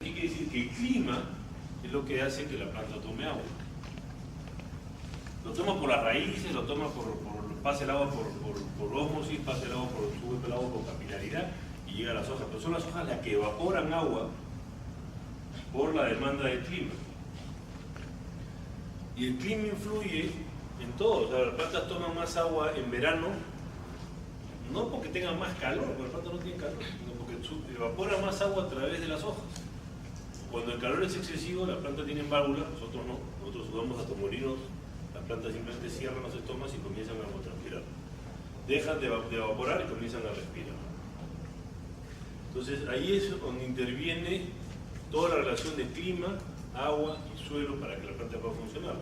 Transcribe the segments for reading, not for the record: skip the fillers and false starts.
¿Qué quiere decir? Que el clima es lo que hace que la planta tome agua. Lo toma por las raíces, lo toma pasa el agua por ósmosis, sube el agua por capilaridad y llega a las hojas. Pero son las hojas las que evaporan agua por la demanda del clima. Y el clima influye en todo. O sea, las plantas toman más agua en verano, no porque tengan más calor, porque las plantas no tienen calor, sino porque evapora más agua a través de las hojas. Cuando el calor es excesivo, la planta tiene válvulas, nosotros no, nosotros sudamos hasta morirnos, las plantas simplemente cierran los estómagos y comienzan a transpirar. Dejan de evaporar y comienzan a respirar. Entonces ahí es donde interviene toda la relación de clima, agua y suelo para que la planta pueda funcionar.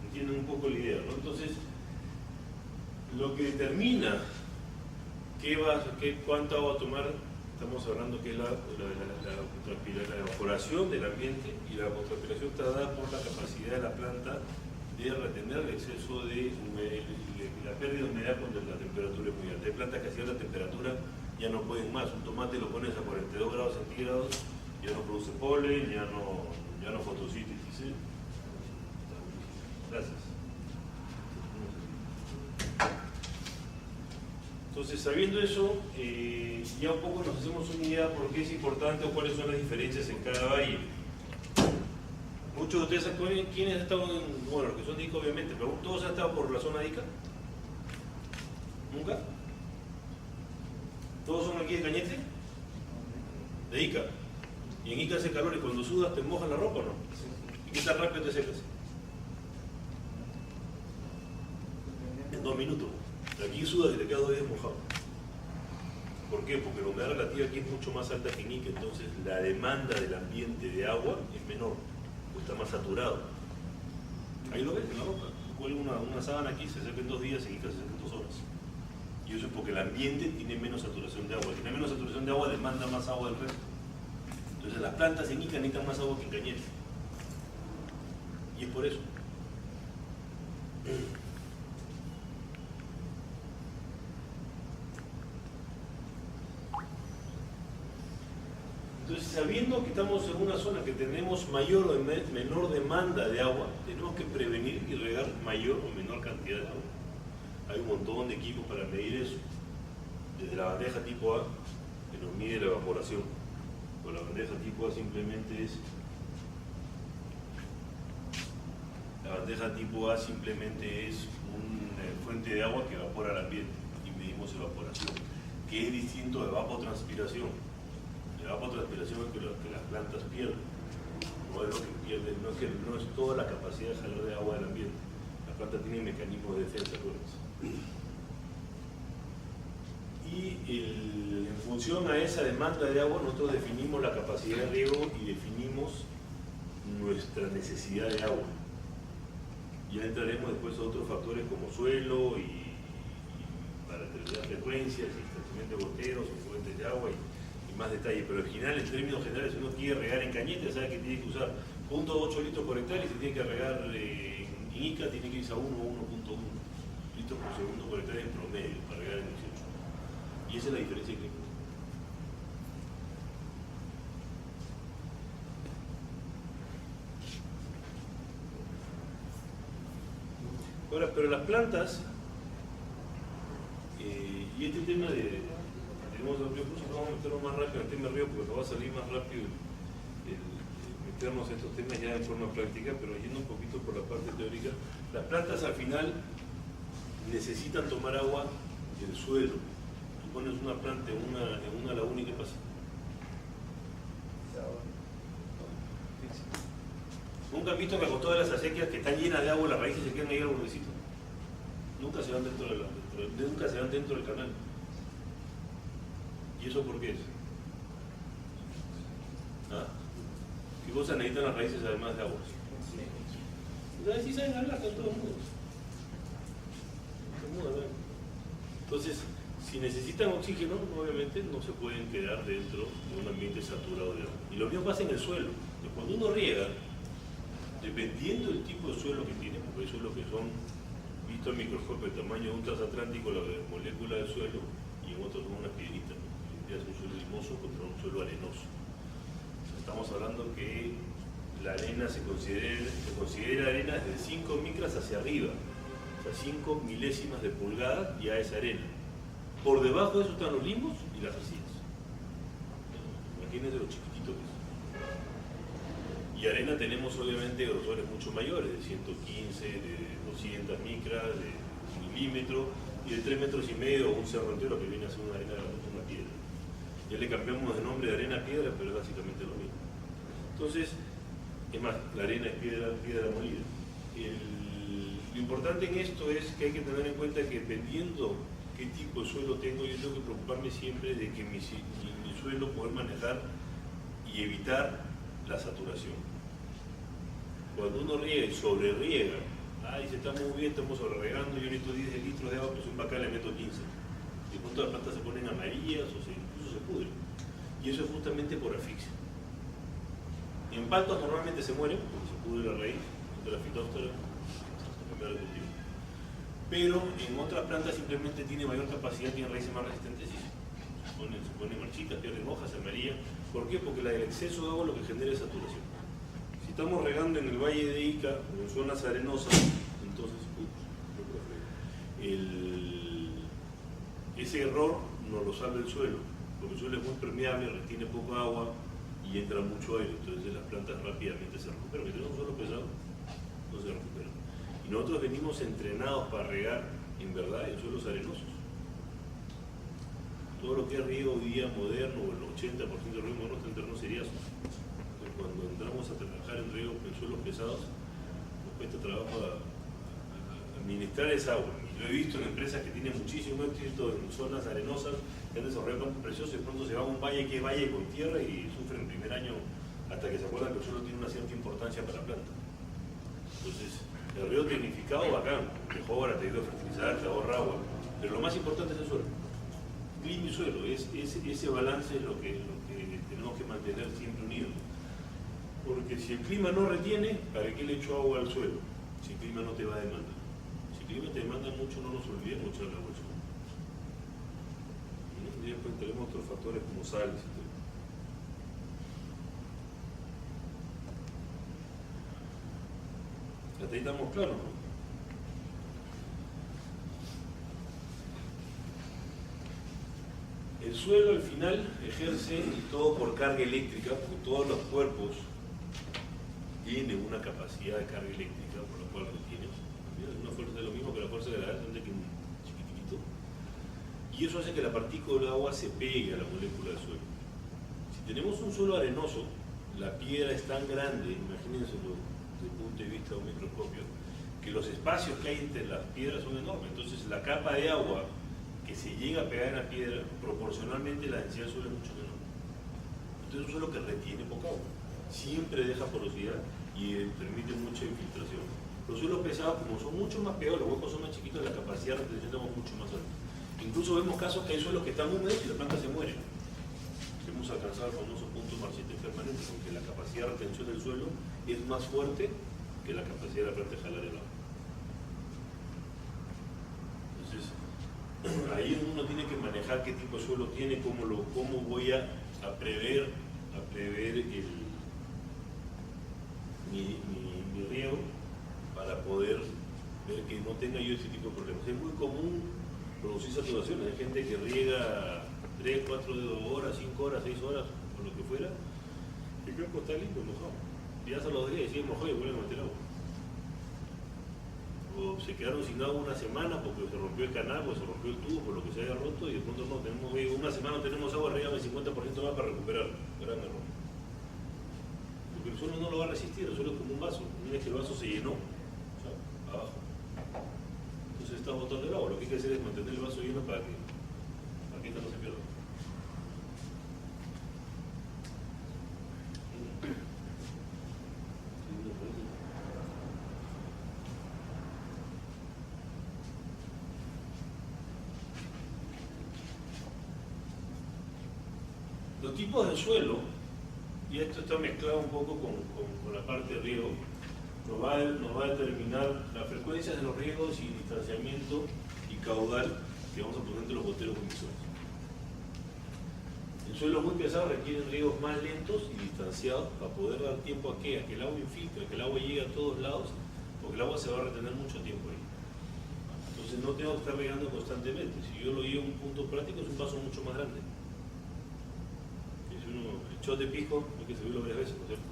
¿Entienden un poco la idea, ¿no? Entonces, lo que determina cuánta agua tomar, estamos hablando que es la evaporación del ambiente, y la evapotranspiración está dada por la capacidad de la planta de retener el exceso de la pérdida de humedad cuando la temperatura es muy alta. Hay plantas que a cierta temperatura ya no pueden más. Un tomate lo pones a 42 grados centígrados, ya no produce polen, ya no fotosíntesis. ¿Sí? Gracias. Entonces, sabiendo eso, ya un poco nos hacemos una idea por qué es importante o cuáles son las diferencias en cada valle. Muchos de ustedes saben quiénes han estado bueno, los que son de Ica obviamente, pero ¿todos han estado por la zona de Ica? ¿Nunca? ¿Todos son aquí de Cañete? De Ica. Y en Ica hace calor y cuando sudas te mojas la ropa, ¿no? ¿Y qué tan rápido te secas? En 2 minutos. Aquí sudas y te quedas 2 días mojado. ¿Por qué? Porque la humedad relativa aquí es mucho más alta que en Ica, entonces la demanda del ambiente de agua es menor, pues está más saturado. Ahí lo ves en la ropa. Cuelga una sábana aquí, se seca en 2 días, en Ica se seca en 2 horas. Y eso es porque el ambiente tiene menos saturación de agua. Tiene menos saturación de agua, demanda más agua del resto. Entonces las plantas en Ica necesitan más agua que en Cañete. Y es por eso. Entonces, sabiendo que estamos en una zona que tenemos mayor o menor demanda de agua, tenemos que prevenir y regar mayor o menor cantidad de agua. Hay un montón de equipos para medir eso. Desde la bandeja tipo A, que nos mide la evaporación. Pues la bandeja tipo A simplemente es... La bandeja tipo A simplemente es una fuente de agua que evapora al ambiente y medimos evaporación, que es distinto de evapotranspiración. La evapotranspiración es que las plantas pierden, no es lo que pierden, no es toda la capacidad de jalar de agua del ambiente. Las plantas tienen mecanismos de defensa, acuérdense. Y en función a esa demanda de agua, nosotros definimos la capacidad de riego y definimos nuestra necesidad de agua. Ya entraremos después a otros factores como suelo y para determinar frecuencias, y de goteros o fuentes de agua y más detalles, pero al final, en términos generales, si uno quiere regar en Cañete, sabe que tiene que usar 0.8 litros por hectárea, y si tiene que regar en Ica, tiene que irse a 1 o 1.1 litros por segundo por hectárea en promedio para regar en el 18. Y esa es la diferencia que hay. Ahora, pero las plantas, y este tema de... Vamos a meternos más rápido en el tema río porque nos va a salir más rápido meternos en estos temas ya en forma práctica, pero yendo un poquito por la parte teórica. Las plantas al final necesitan tomar agua del suelo. Tú pones una planta en una laguna y ¿qué pasa? ¿Nunca han visto que con todas las acequias que están llenas de agua las raíces se quedan ahí al bordecito? Nunca se van dentro del canal. ¿Y eso por qué es? ¿Qué cosas necesitan las raíces además de agua? Entonces sí saben hablar con todo el mundo. Entonces, si necesitan oxígeno, obviamente no se pueden quedar dentro de un ambiente saturado de agua. Y lo mismo pasa en el suelo. Cuando uno riega, dependiendo del tipo de suelo que tiene, porque hay suelos que son, visto al microscopio, el tamaño de un transatlántico, la molécula del suelo, y en otros son unas piedritas. ya es un suelo limoso contra un suelo arenoso. Estamos hablando que la arena se considera arena desde 5 micras hacia arriba, o sea, 5 milésimas de pulgada ya es arena. Por debajo de eso están los limos y las arcillas. Imagínense lo chiquitito que es. Y arena tenemos obviamente grosores mucho mayores, de 115, de 200 micras, de milímetro, y de 3,5 metros o un cerro entero que viene a ser una arena grande, una piedra. Ya le cambiamos de nombre de arena a piedra, pero es básicamente lo mismo. Entonces, es más, la arena es piedra molida. Lo importante en esto es que hay que tener en cuenta que dependiendo qué tipo de suelo tengo, yo tengo que preocuparme siempre de que mi suelo poder manejar y evitar la saturación. Cuando uno riega y sobre riega, dice está muy bien, estamos sobre regando, yo necesito 10 litros de agua, pues un bacán le meto 15. Y de pronto las plantas se ponen amarillas o incluso se pudren. Y eso es justamente por asfixia. En paltos normalmente se mueren porque se pudre la raíz de la fitóptera, pero en otras plantas simplemente tiene mayor capacidad, tiene raíces más resistentes y se ponen marchitas, pierden hojas, se amarillan. ¿Por qué? Porque el exceso de agua lo que genera es saturación. Si estamos regando en el valle de Ica o en zonas arenosas, entonces ese error nos lo salva el suelo, porque el suelo es muy permeable, retiene poco agua y entra mucho aire, entonces las plantas rápidamente se recuperan. Si tenemos un suelo pesado, no se recuperan. Y nosotros venimos entrenados para regar, en verdad, en suelos arenosos. Todo lo que es riego hoy día moderno, o el 80% del riego moderno está en terrenos seriazos. Entonces, cuando entramos a trabajar en riego en suelos pesados, nos cuesta trabajo administrar esa agua. Y lo he visto en empresas que tienen muchísimo éxito en zonas arenosas, que han desarrollado campos preciosos y de pronto se va a un valle que es valle con tierra y sufren el primer año hasta que se acuerdan que el suelo tiene una cierta importancia para la planta. Entonces, el riego tecnificado, bacán, mejora, te ayuda a fertilizar, te ahorra agua, pero lo más importante es el suelo. Clima y suelo, ese balance es lo que tenemos que mantener siempre unido. Porque si el clima no retiene, ¿para qué le echo agua al suelo? Si el clima no te va a demandar. Si el clima te demanda mucho, no nos olvidemos echarle agua al suelo. Y después tenemos otros factores como sales y todo. Hasta ahí estamos claros, ¿no? El suelo al final ejerce todo por carga eléctrica, porque todos los cuerpos tienen una capacidad de carga eléctrica, por lo cual retiene. Una fuerza es lo mismo que la fuerza de la gravedad, que un chiquitito. Y eso hace que la partícula de agua se pegue a la molécula del suelo. Si tenemos un suelo arenoso, la piedra es tan grande, imagínenselo desde el punto de vista de un microscopio, que los espacios que hay entre las piedras son enormes. Entonces la capa de agua que se llega a pegar en la piedra, proporcionalmente la densidad del suelo es mucho menor. Entonces es un suelo que retiene poca agua, siempre deja porosidad y permite mucha infiltración. Los suelos pesados, como son mucho más pegados, los huecos son más chiquitos, la capacidad de retención es mucho más alta. Incluso vemos casos que hay suelos que están húmedos y la planta se muere. Hemos alcanzado el famoso punto marchita permanente, porque la capacidad de retención del suelo es más fuerte que la capacidad de la planta de jalar el agua. Entonces, ahí uno tiene que manejar qué tipo de suelo tiene, cómo voy a prever mi riego para poder ver que no tenga yo ese tipo de problemas. Es muy común producir saturaciones. Hay gente que riega 3, 4 horas, 5 horas, 6 horas, o lo que fuera, y el campo está limpio, mojado. Y ya se los días y siguen mojados y vuelven a meter agua. O se quedaron sin agua una semana porque se rompió el canal, o se rompió el tubo, por lo que se haya roto, y de pronto no tenemos, una semana tenemos agua, arriba del 50% más para recuperarlo. Gran error. Porque el suelo no lo va a resistir, el suelo es como un vaso. Mira que el vaso se llenó, o sea, abajo. Entonces está botando el agua. Lo que hay que hacer es mantener el vaso lleno para que esta no se pierda. Los tipos de suelo, y esto está mezclado un poco con la parte de riego, nos va a determinar las frecuencias de los riegos y distanciamiento y caudal que vamos a poner entre los goteros emisores. Suelos muy pesados requieren riegos más lentos y distanciados para poder dar tiempo a que el agua infiltre, a que el agua llegue a todos lados, porque el agua se va a retener mucho tiempo ahí. Entonces no tengo que estar regando constantemente. Si yo lo llevo a un punto práctico, es un vaso mucho más grande. Es el shot de pisco, hay que servirlo varias veces, ¿no es cierto?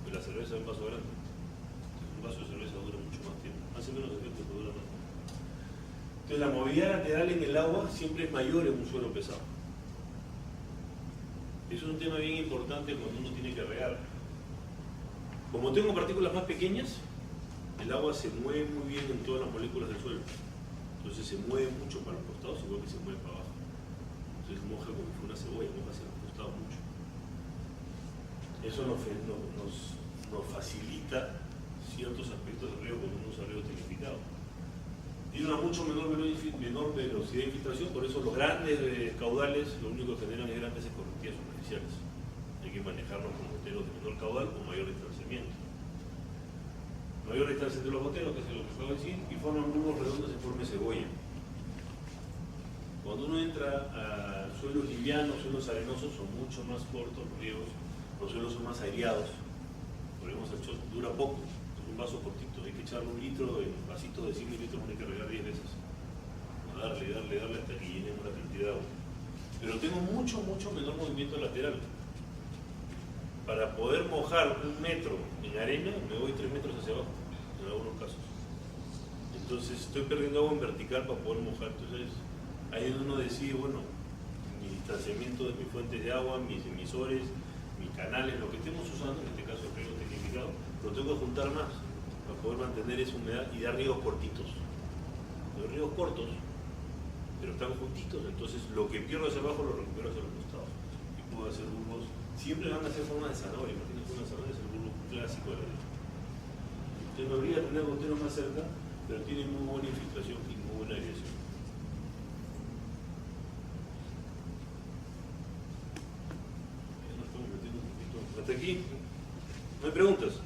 Pero la cerveza es un vaso grande. Entonces, un vaso de cerveza dura mucho más tiempo. Hace menos efecto, pero dura más tiempo. Entonces la movilidad lateral en el agua siempre es mayor en un suelo pesado. Eso es un tema bien importante cuando uno tiene que regar. Como tengo partículas más pequeñas, el agua se mueve muy bien en todas las moléculas del suelo. Entonces se mueve mucho para los costados, igual que se mueve para abajo. Entonces moja como si fuera una cebolla, moja hacia los costados mucho. Eso nos facilita ciertos aspectos del riego cuando uno usa riego tecnificado. Tiene una mucho menor velocidad de infiltración, por eso los grandes caudales lo único que generan es grandes escorrentías superficiales. Hay que manejarlos con goteros de menor caudal o mayor distanciamiento. Mayor distancia entre los goteros, que es lo que acabo de decir, y forman bulbos redondos en forma de cebolla. Cuando uno entra a suelos livianos, suelos arenosos, son mucho más cortos los riegos, los suelos son más aireados. Volvemos al shot, dura poco. Un vaso cortito, hay que echarle 1 litro en vasitos de 100 mililitros, hay que regar 10 veces. Darle hasta que llenemos la cantidad de agua. Pero tengo mucho menor movimiento lateral. Para poder mojar 1 metro en arena, me voy 3 metros hacia abajo, en algunos casos. Entonces estoy perdiendo agua en vertical para poder mojar. Entonces ahí es donde uno decide, bueno, mi distanciamiento de mis fuentes de agua, mis emisores, mis canales, lo que estemos usando, en este caso el riego tecnificado, lo tengo que juntar más para poder mantener esa humedad y dar riegos cortitos. Los riegos cortos, pero están juntitos, entonces lo que pierdo hacia abajo lo recupero hacia los costados. Y puedo hacer bulbos, siempre van a hacer forma de zanahoria, imagínate una zanahoria es el bulbo clásico de la vida. Usted no debería tener goteros más cerca, pero tiene muy buena infiltración y muy buena aireación. Hasta aquí, ¿no hay preguntas?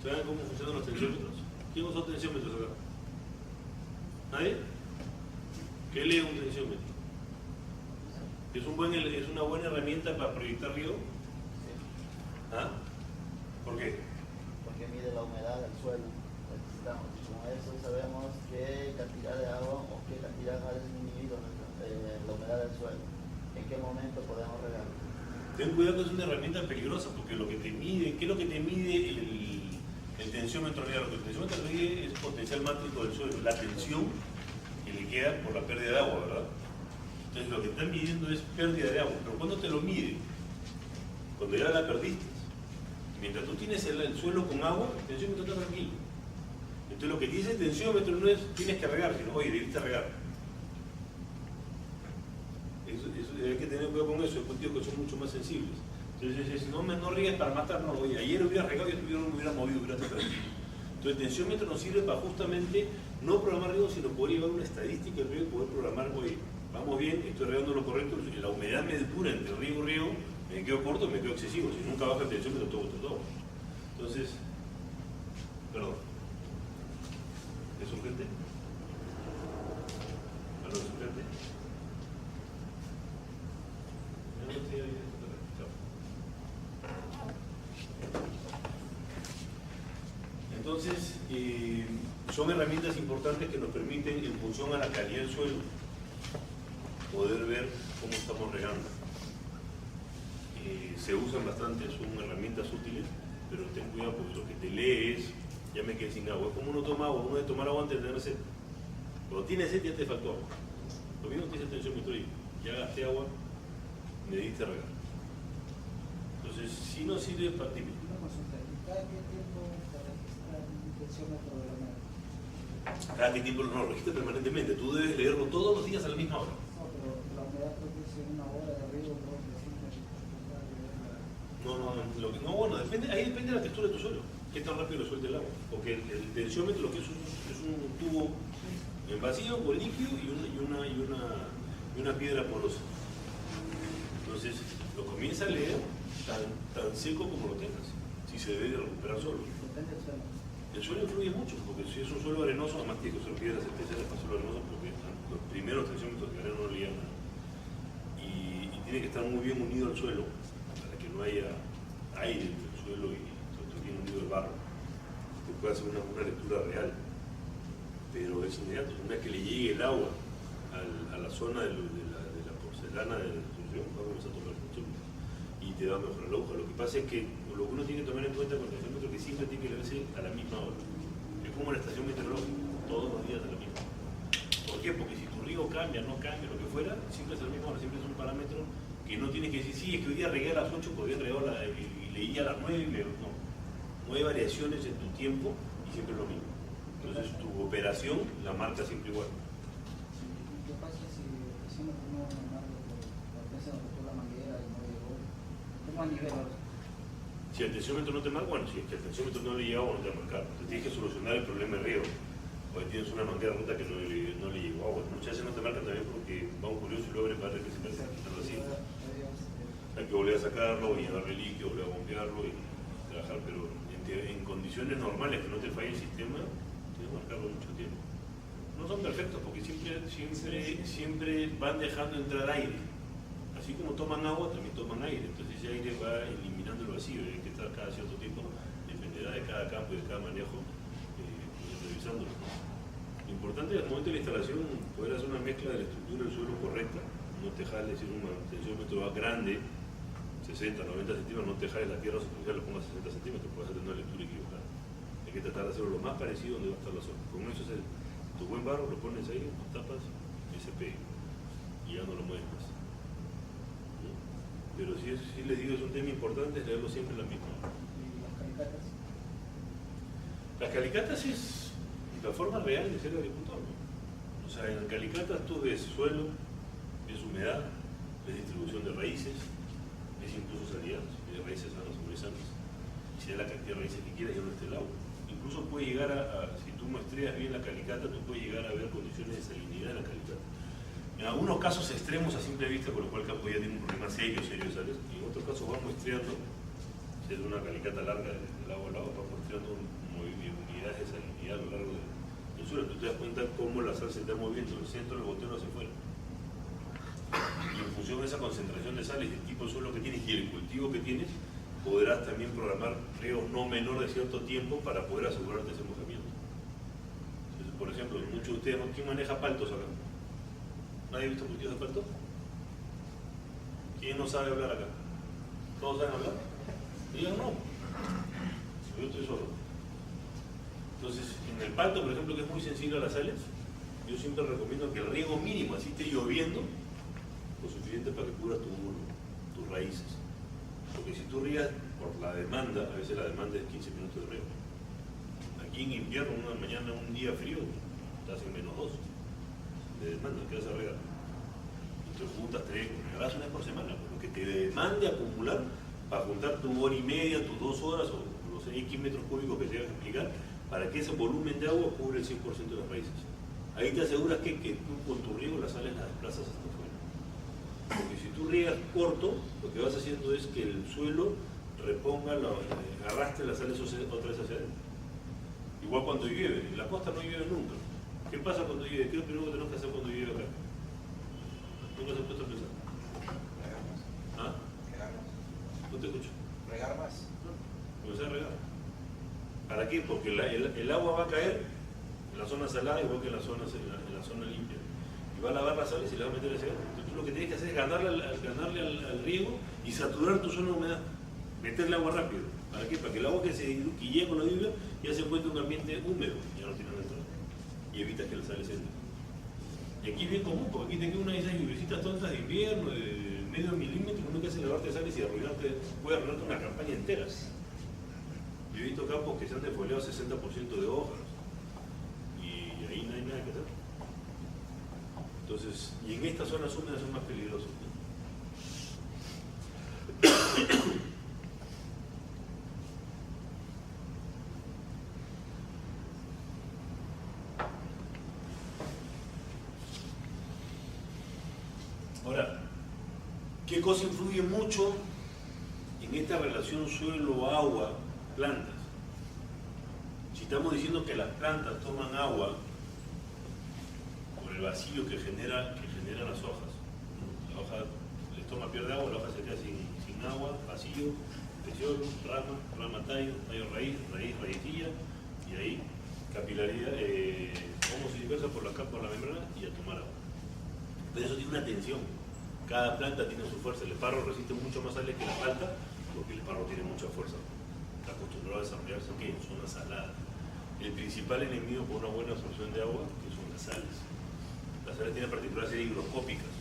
¿Saben cómo funcionan los tensiómetros? ¿Quién usa tensiómetros acá? ¿Nadie? ¿Qué lee un tensiómetro? ¿Es una buena herramienta para proyectar riego? Sí. ¿Ah? ¿Por qué? Porque mide la humedad del suelo. Necesitamos, con eso sabemos qué cantidad de agua o qué cantidad ha disminuido la humedad del suelo. ¿En qué momento podemos regar? Ten cuidado que es una herramienta peligrosa porque lo que te mide, ¿qué es lo que te mide el tensiómetro real? Lo que el tensiómetro mide es potencial mátrico del suelo, la tensión que le queda por la pérdida de agua, ¿verdad? Entonces lo que están midiendo es pérdida de agua, pero ¿cuándo te lo mide? Cuando ya la perdiste. Mientras tú tienes el suelo con agua, el tensiómetro está tranquilo. Entonces lo que dice el tensiómetro no es tienes que regar, sino oye, debiste regar. Hay que tener cuidado con eso, hay cultivos que son mucho más sensibles. Entonces, si no riegues para matar, no, oye, ayer hubiera regado y me hubiera movido, hubiera estado tranquilo. Entonces el tensiómetro nos sirve para justamente no programar riego, sino poder llevar una estadística del riego y poder programar, oye, vamos bien, estoy regando lo correcto, la humedad me dura entre riego y riego, me quedo corto, me quedo excesivo, si nunca baja el tensiómetro todo. Entonces, perdón, ¿es urgente? ¿Perdón, es urgente? Entonces, son herramientas importantes que nos permiten, en función a la calidad del suelo, poder ver cómo estamos regando. Se usan bastante, son herramientas útiles, pero ten cuidado porque lo que te lee es, ya me quedé sin agua. Es como uno toma agua, uno debe tomar agua antes de tener sed. Cuando tienes sed ya te faltó agua. Lo mismo te dice el tensiómetro ahí, ya gasté agua, me diste regar. Entonces, si no sirve para ti. ¿Cada qué tiempo se registra un tensiómetro de la humedad? Cada qué tiempo no lo registra permanentemente. Tú debes leerlo todos los días a la misma hora. No, pero la humedad creo que es en 1 hora de arriba, Bueno, ahí depende de la textura de tu suelo. Qué tan rápido le suelta el agua. Porque el tensiómetro lo que es un tubo en vacío con líquido y una piedra porosa. Entonces lo comienza a leer tan seco como lo tengas, si se debe de recuperar solo. Depende del suelo. El suelo influye mucho, porque si es un suelo arenoso, además tiene que usar piedras especiales para suelo arenoso, porque los primeros 300 metros de arena no le llegan nada. Y tiene que estar muy bien unido al suelo, para que no haya aire entre el suelo y todo bien unido el barro. Se puede hacer una lectura real, pero es inmediato. Una vez que le llegue el agua a la zona de la porcelana de la destrucción, va a comenzar a tomar mucho y te va a mejorar la aguja. Lo que pasa es que lo que uno tiene que tomar en cuenta con el termómetro es que siempre tiene que leerse a la misma hora. Es como la estación meteorológica, todos los días a la misma hora. ¿Por qué? Porque si tu río cambia, no cambia, lo que fuera, siempre es a la misma hora, siempre es un parámetro que no tienes que decir, sí, es que hoy día regué a las 8, podía regar y leí a las 9 y no hay variaciones en tu tiempo y siempre es lo mismo. Entonces tu operación la marca siempre igual. ¿Qué pasa si el vecino no alcanza a tocar la manguera y no llegó? ¿Cómo a nivel ahora? Si el tensiómetro no te marca, bueno, si es que el tensiómetro no le llega agua, no te va a marcar. Entonces tienes que solucionar el problema del riego. Hoy tienes una manguera rota que no le llegó agua. Muchas veces no te marcan también porque va un curioso y luego le parece que se parece quitarlo así. Hay que volver a sacarlo, y llevarle líquido, volver a bombearlo y trabajar, pero en condiciones normales que no te falle el sistema, tienes que marcarlo mucho tiempo. No son perfectos porque siempre van dejando entrar aire. Así como toman agua, también toman aire. Entonces ese aire va eliminando el vacío y hay que estar cada cierto tiempo, dependerá de cada campo y de cada manejo, revisándolo. Lo importante es al momento de la instalación poder hacer una mezcla de la estructura del suelo correcta. No te jales, si un tensiómetro grande, 60, 90 centímetros, no te jales la tierra superficial, lo pongas 60 centímetros, puedes hacer una lectura equivocada. Hay que tratar de hacerlo lo más parecido donde va a estar la zona. Con eso es tu buen barro, lo pones ahí, lo tapas y se pega. Y ya no lo mueves más. Pero si les digo, es un tema importante, es leerlo siempre la misma. ¿Y las calicatas? Las calicatas es la forma real de ser agricultor, ¿no? O sea, en calicatas tú ves suelo, ves humedad, ves distribución de raíces, ves incluso salida, de raíces sanas o muy sanas. Y si da la cantidad de raíces que quieras, ya no esté el agua. Incluso puedes llegar si tú muestreas bien la calicata, tú puedes llegar a ver condiciones de salinidad de la calicata. En algunos casos extremos a simple vista, con lo cual el campo ya tiene un problema serio, ¿sabes? Y en otros casos va muestreando, si es una calicata larga del agua al agua, va muestreando unidades de salinidad a lo largo del suelo. Tú te das cuenta cómo la sal se está moviendo del centro del gotero hacia afuera. Y en función de esa concentración de sales, del tipo de suelo que tienes y el cultivo que tienes, podrás también programar riegos no menor de cierto tiempo para poder asegurarte ese mojamiento. Entonces, por ejemplo, muchos de ustedes, ¿quién maneja paltos acá? ¿Nadie ha visto cultivos de palto? ¿Quién no sabe hablar acá? ¿Todos saben hablar? Digan no. Yo estoy solo. Entonces, en el palto, por ejemplo, que es muy sensible a las sales, yo siempre recomiendo que el riego mínimo, así esté lloviendo, lo suficiente para que cubra tus raíces. Porque si tú riegas por la demanda, a veces la demanda es 15 minutos de riego. Aquí en invierno, una mañana, un día frío, estás en -2 de demanda, ¿qué vas a regar? Y te juntas 3, regarás una vez por semana, por lo que te demande acumular para juntar tu hora y media, tus 2 horas o los X metros cúbicos que te vas a aplicar para que ese volumen de agua cubre el 100% de las raíces. Ahí te aseguras que tú con tu riego las sales las desplazas hasta afuera. Porque si tú riegas corto, lo que vas haciendo es que el suelo reponga, arrastre las sales otra vez hacia adentro. Igual cuando llueve, en la costa no llueve nunca. ¿Qué pasa cuando llueve? ¿Qué es lo primero que tenemos que hacer cuando llueve acá? ¿Nunca se ha puesto a pensar? Regar más. ¿Ah? Regar más. No te escucho. Regar más. Comenzar a regar. ¿Para qué? Porque el agua va a caer en la zona salada igual que en la zona limpia. Y va a lavar las sales y la va a meter hacia adentro. Entonces tú lo que tienes que hacer es ganarle al riego y saturar tu zona de humedad. Meterle agua rápido. ¿Para qué? Para que el agua que llegue con la lluvia ya se encuentre en un ambiente húmedo. Ya no tiene nada dentro. Y evitas que las sales entren. Y aquí es bien común, porque aquí te queda una de esas lluviecitas tontas de invierno, de medio milímetro, uno que hace lavarte sales y puede arruinarte una campaña entera. Yo he visto campos que se han defoliado 60% de hojas y ahí no hay nada que hacer. Entonces, y en estas zonas húmedas son más peligrosos. ¿Qué cosa influye mucho en esta relación suelo-agua-plantas? Si estamos diciendo que las plantas toman agua por el vacío que generan las hojas, la hoja les toma, pierde agua, la hoja se queda sin agua, vacío, peciolo, rama, tallo, raíz, raicilla, y ahí capilaridad, cómo se dispersa por la membrana y a tomar agua. Pero eso tiene una tensión. Cada planta tiene su fuerza. El esparro resiste mucho más sales que la planta porque el esparro tiene mucha fuerza. Está acostumbrado a desarrollarse en zonas saladas. El principal enemigo por una buena absorción de agua que son las sales. Las sales tienen particularidades higroscópicas.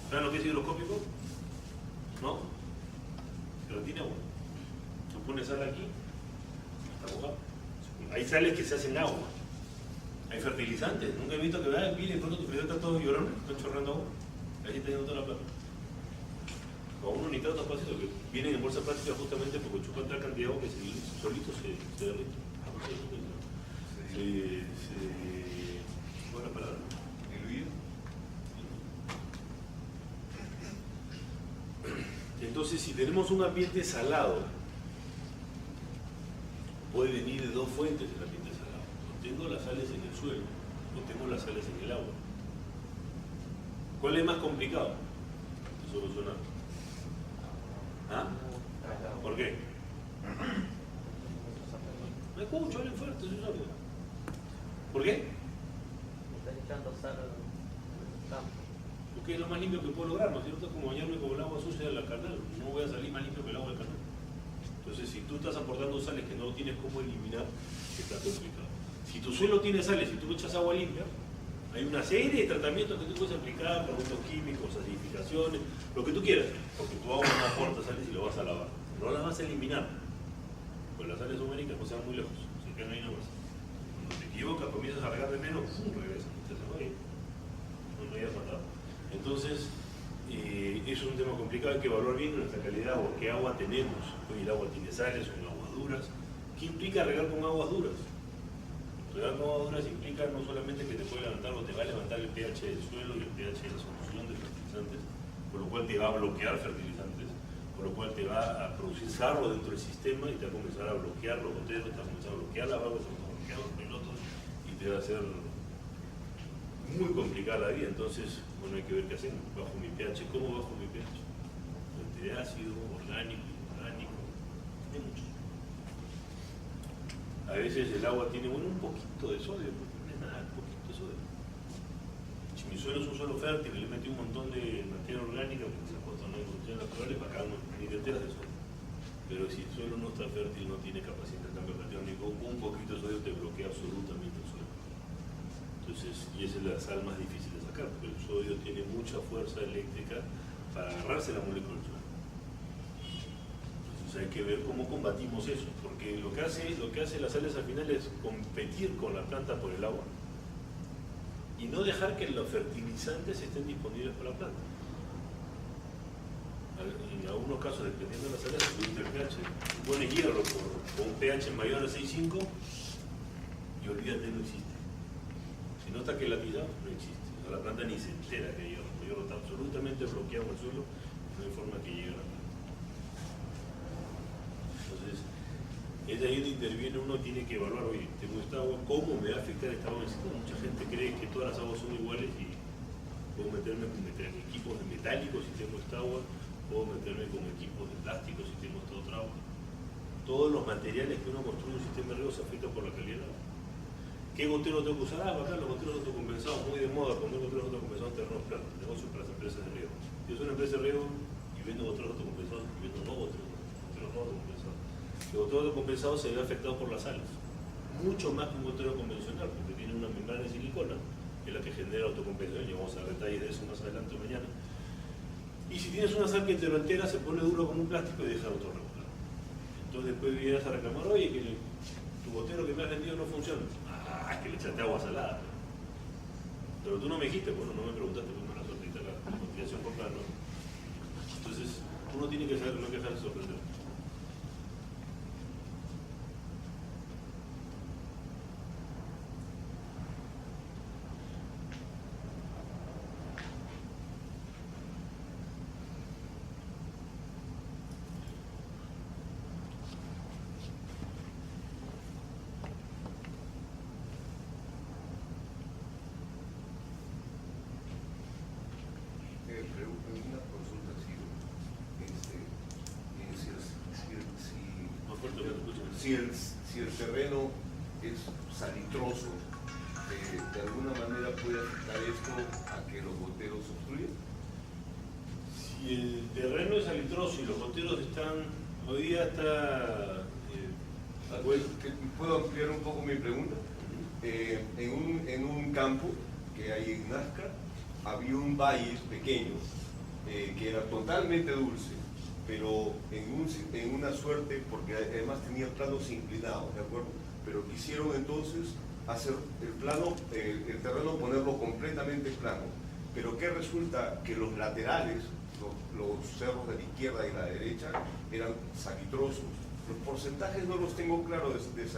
¿Saben lo que es higroscópico? ¿No? Pero tiene agua. Tú pones sal aquí, está mojado. Hay sales que se hacen agua. Hay fertilizantes. Nunca he visto que vean y de pronto tu frijoles está todo llorando, está chorrando agua. Ahí está yendo toda la planta. Con unos nitratos fáciles que vienen en bolsa plástica justamente porque chupan tal cantidad de agua que solito se derrite. ¿Cuál es la palabra? Diluido. Entonces, si tenemos un ambiente salado, puede venir de dos fuentes el ambiente salado. O tengo las sales en el suelo, o tengo las sales en el agua. ¿Cuál es más complicado de solucionar? ¿Ah? ¿Por qué? Me escucho, hablen fuerte, yo sabía. ¿Por qué? Estás echando sal al campo. Porque es lo más limpio que puedo lograr, ¿no es cierto? Como bañarme con el agua sucia de la canal. No voy a salir más limpio que el agua del canal. Entonces, si tú estás aportando sales que no tienes cómo eliminar, está complicado. Si tu suelo tiene sales y tú echas agua limpia, hay una serie de tratamientos que tú puedes aplicar, productos químicos, acidificaciones, lo que tú quieras, porque tu agua no aporta sales y lo vas a lavar. No las vas a eliminar, pues las sales numéricas no se van muy lejos, se quedan ahí nomás. Cuando te equivocas, comienzas a regar de menos, ¡pum!, regresan, te se va ahí, no me hayas matado. Entonces, eso es un tema complicado, hay que evaluar bien nuestra calidad de agua, qué agua tenemos. Hoy el agua tiene sales, son aguas duras. ¿Qué implica regar con aguas duras? Regar con aguas duras implica no solamente que te puede levantar o te va a levantar el pH del suelo y el pH de la solución de fertilizantes, por lo cual te va a bloquear fertilizantes, por lo cual te va a producir sarro dentro del sistema y te va a comenzar a bloquear los goteros, te va a comenzar a bloquear las válvulas, te va a bloquear los pilotos y te va a hacer muy complicada la vida. Entonces, bueno, hay que ver qué hacemos. Bajo mi pH, ¿cómo bajo mi pH? De ácido, orgánico, inorgánico, hay muchos. A veces el agua tiene, bueno, un poquito de sodio, porque no es nada, un poquito de sodio. Si mi suelo es un suelo fértil, le metí un montón de materia orgánica, porque se ha puesto en condiciones naturales, para acá ni te enteras de sodio. Pero si el suelo no está fértil, no tiene capacidad de cambio catiónico, un poquito de sodio te bloquea absolutamente el suelo. Entonces, y esa es la sal más difícil de sacar, porque el sodio tiene mucha fuerza eléctrica para agarrarse la molécula del suelo. Hay que ver cómo combatimos eso, porque lo que hace las sales al final es competir con la planta por el agua y no dejar que los fertilizantes estén disponibles para la planta. En algunos casos, dependiendo de las sales, subiste el pH, pones hierro con un pH mayor a 6,5 y olvídate, no existe. Si no está quelatizado, no existe. O sea, la planta ni se entera que hay hierro. El hierro está absolutamente bloqueado en el suelo, no hay forma que llegue a la planta. Entonces, es ahí donde interviene, uno tiene que evaluar, oye, tengo esta agua, ¿cómo me va a afectar esta agua? Mucha gente cree que todas las aguas son iguales y puedo meterme con equipos de metálicos si tengo esta agua, puedo meterme con equipos de plástico si tengo esta otra agua. Todos los materiales que uno construye un sistema de riego se afectan por la calidad del agua. ¿Qué gotero tengo que usar? Acá los goteros autocompensados, muy de moda, poner goteros autocompensados en terrenos planos, negocio para las empresas de riego. Yo soy una empresa de riego y vendo goteros autocompensados y vendo no goteros no autocompensados. El gotero autocompensado se ve afectado por las sales, mucho más que un gotero convencional, porque tiene una membrana de silicona, que es la que genera autocompensación, y vamos a ver detalles de eso más adelante mañana. Y si tienes una sal que te lo entera, se pone duro como un plástico y deja de autorregular. Entonces después vienes a reclamar, oye, que tu gotero que me has vendido no funciona. Ah, es que le echaste agua salada. Pero tú no me dijiste, bueno, no me preguntaste cómo era la cotización comprar, ¿no? Entonces, uno tiene que saber, no hay que dejarse sorprender. una consulta ha sido, si el terreno es salitroso, de alguna manera puede afectar esto a que los goteros obstruyan. Si el terreno es salitroso y los goteros están, hoy día está... ¿Puedo ampliar un poco mi pregunta? En un campo que hay en Nazca, había un valle pequeño que era totalmente dulce, pero en una suerte, porque además tenía planos inclinados, ¿de acuerdo? Pero quisieron entonces hacer el terreno ponerlo completamente plano. Pero ¿qué resulta? Que los laterales, los cerros de la izquierda y la derecha, eran salitrosos. Los porcentajes no los tengo claros de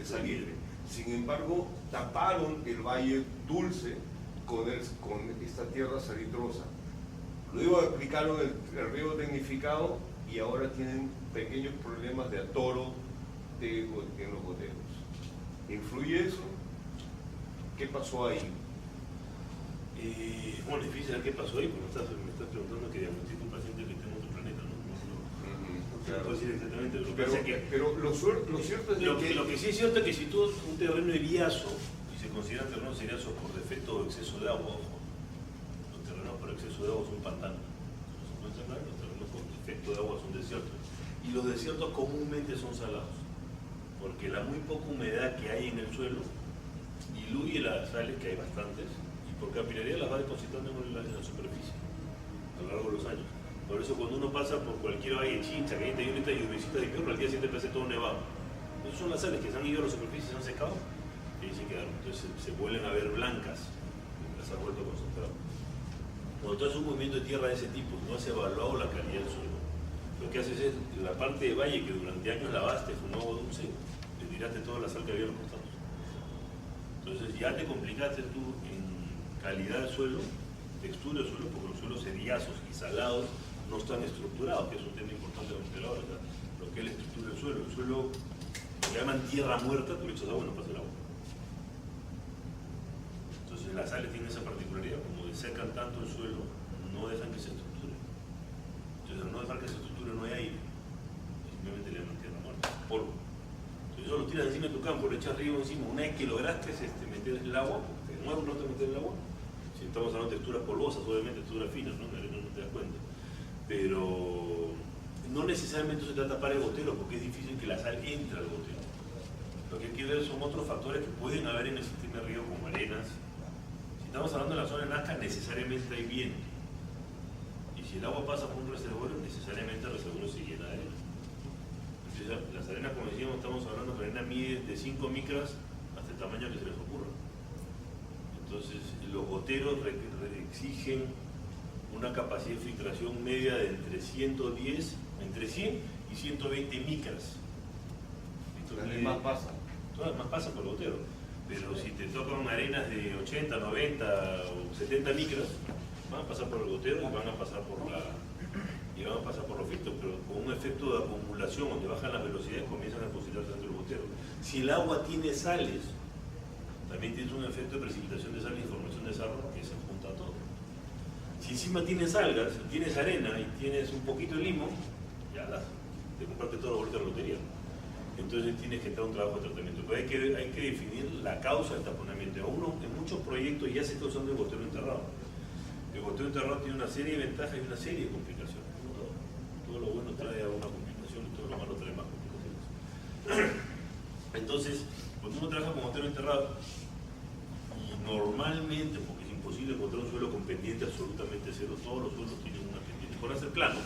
salitre. Sin embargo, taparon el valle dulce con esta tierra salitrosa. Luego aplicaron el riego tecnificado y ahora tienen pequeños problemas de atoro en los goteros. ¿Influye eso? ¿Qué pasó ahí? Bueno, es difícil saber qué pasó ahí, porque me estás preguntando que diagnostico un paciente que está en otro planeta, ¿no? No puedo decir exactamente lo que pasa que... Pero lo cierto es que... Lo que sí es cierto es que si tú un terreno eriazo, y se consideran terrenos eriazos por defecto o exceso de agua, ojo, los terrenos por exceso de agua son pantanos. No se pueden sacar, los terrenos por defecto de agua son desiertos. Y los desiertos comúnmente son salados, porque la muy poca humedad que hay en el suelo diluye las sales, que hay bastantes, y por capilaridad las va depositando en la superficie a lo largo de los años. Por eso cuando uno pasa por cualquier valle Chincha, caliente y ahorita lluviosita de invierno, al día siguiente parece todo nevado. Esas son las sales que se han ido a la superficie, se han secado y ahí se quedaron. Entonces se vuelven a ver blancas, las ha vuelto a concentrar. Cuando tú haces un movimiento de tierra de ese tipo, no has evaluado la calidad del suelo. Lo que haces es, la parte de valle que durante años lavaste con agua dulce, le tiraste toda la sal que había en los costados. Entonces ya te complicaste tú en calidad del suelo, textura del suelo, porque los suelos eriazos y salados no están estructurados, que es un tema importante de la ahora, ¿verdad? Lo que es la estructura del suelo. El suelo, lo que llaman tierra muerta, tú le echas agua y no pasa el agua. Entonces las sales tienen esa particularidad, como desecan tanto el suelo, no dejan que se estructure. Entonces al no dejar que se estructure no hay aire, simplemente le llaman tierra muerta, polvo. Entonces eso lo tiras encima de tu campo, le echas río encima, una vez que lograste meter el agua, porque de nuevo no te meter el agua, si estamos hablando de texturas polvosas, obviamente texturas finas, ¿no? En la arena no te das cuenta. Pero no necesariamente se trata de tapar el gotero, porque es difícil que la sal entre al gotero. Lo que hay que ver son otros factores que pueden haber en el sistema de riego, como arenas. Si estamos hablando de la zona de Nazca, necesariamente hay viento. Y si el agua pasa por un reservorio, necesariamente el reservorio se llena de arena. Entonces, las arenas, como decíamos, estamos hablando que la arena mide de 5 micras hasta el tamaño que se les ocurra. Entonces, los goteros exigen una capacidad de filtración media de entre 100 y 120 micras. Más pasa. Todas más pasan por el gotero. Pero si te tocan arenas de 80, 90 o 70 micras, van a pasar por el gotero y van a pasar por los filtros, pero con un efecto de acumulación donde bajan las velocidades comienzan a depositarse dentro del gotero. Si el agua tiene sales, también tienes un efecto de precipitación de sales y formación de sarro que se junta a todo. Si encima tienes algas, tienes arena y tienes un poquito de limo, ya te compraste todo el boleto de la lotería. Entonces tienes que entrar a un trabajo de tratamiento. Pero hay que definir la causa del taponamiento. En muchos proyectos ya se está usando el gotero enterrado. El gotero enterrado tiene una serie de ventajas y una serie de complicaciones. Todo lo bueno trae una complicación y todo lo malo trae más complicaciones. Entonces, cuando uno trabaja con gotero enterrado, y normalmente, porque es imposible encontrar un suelo con pendiente absolutamente cero, todos los suelos tienen una pendiente. Por hacer planos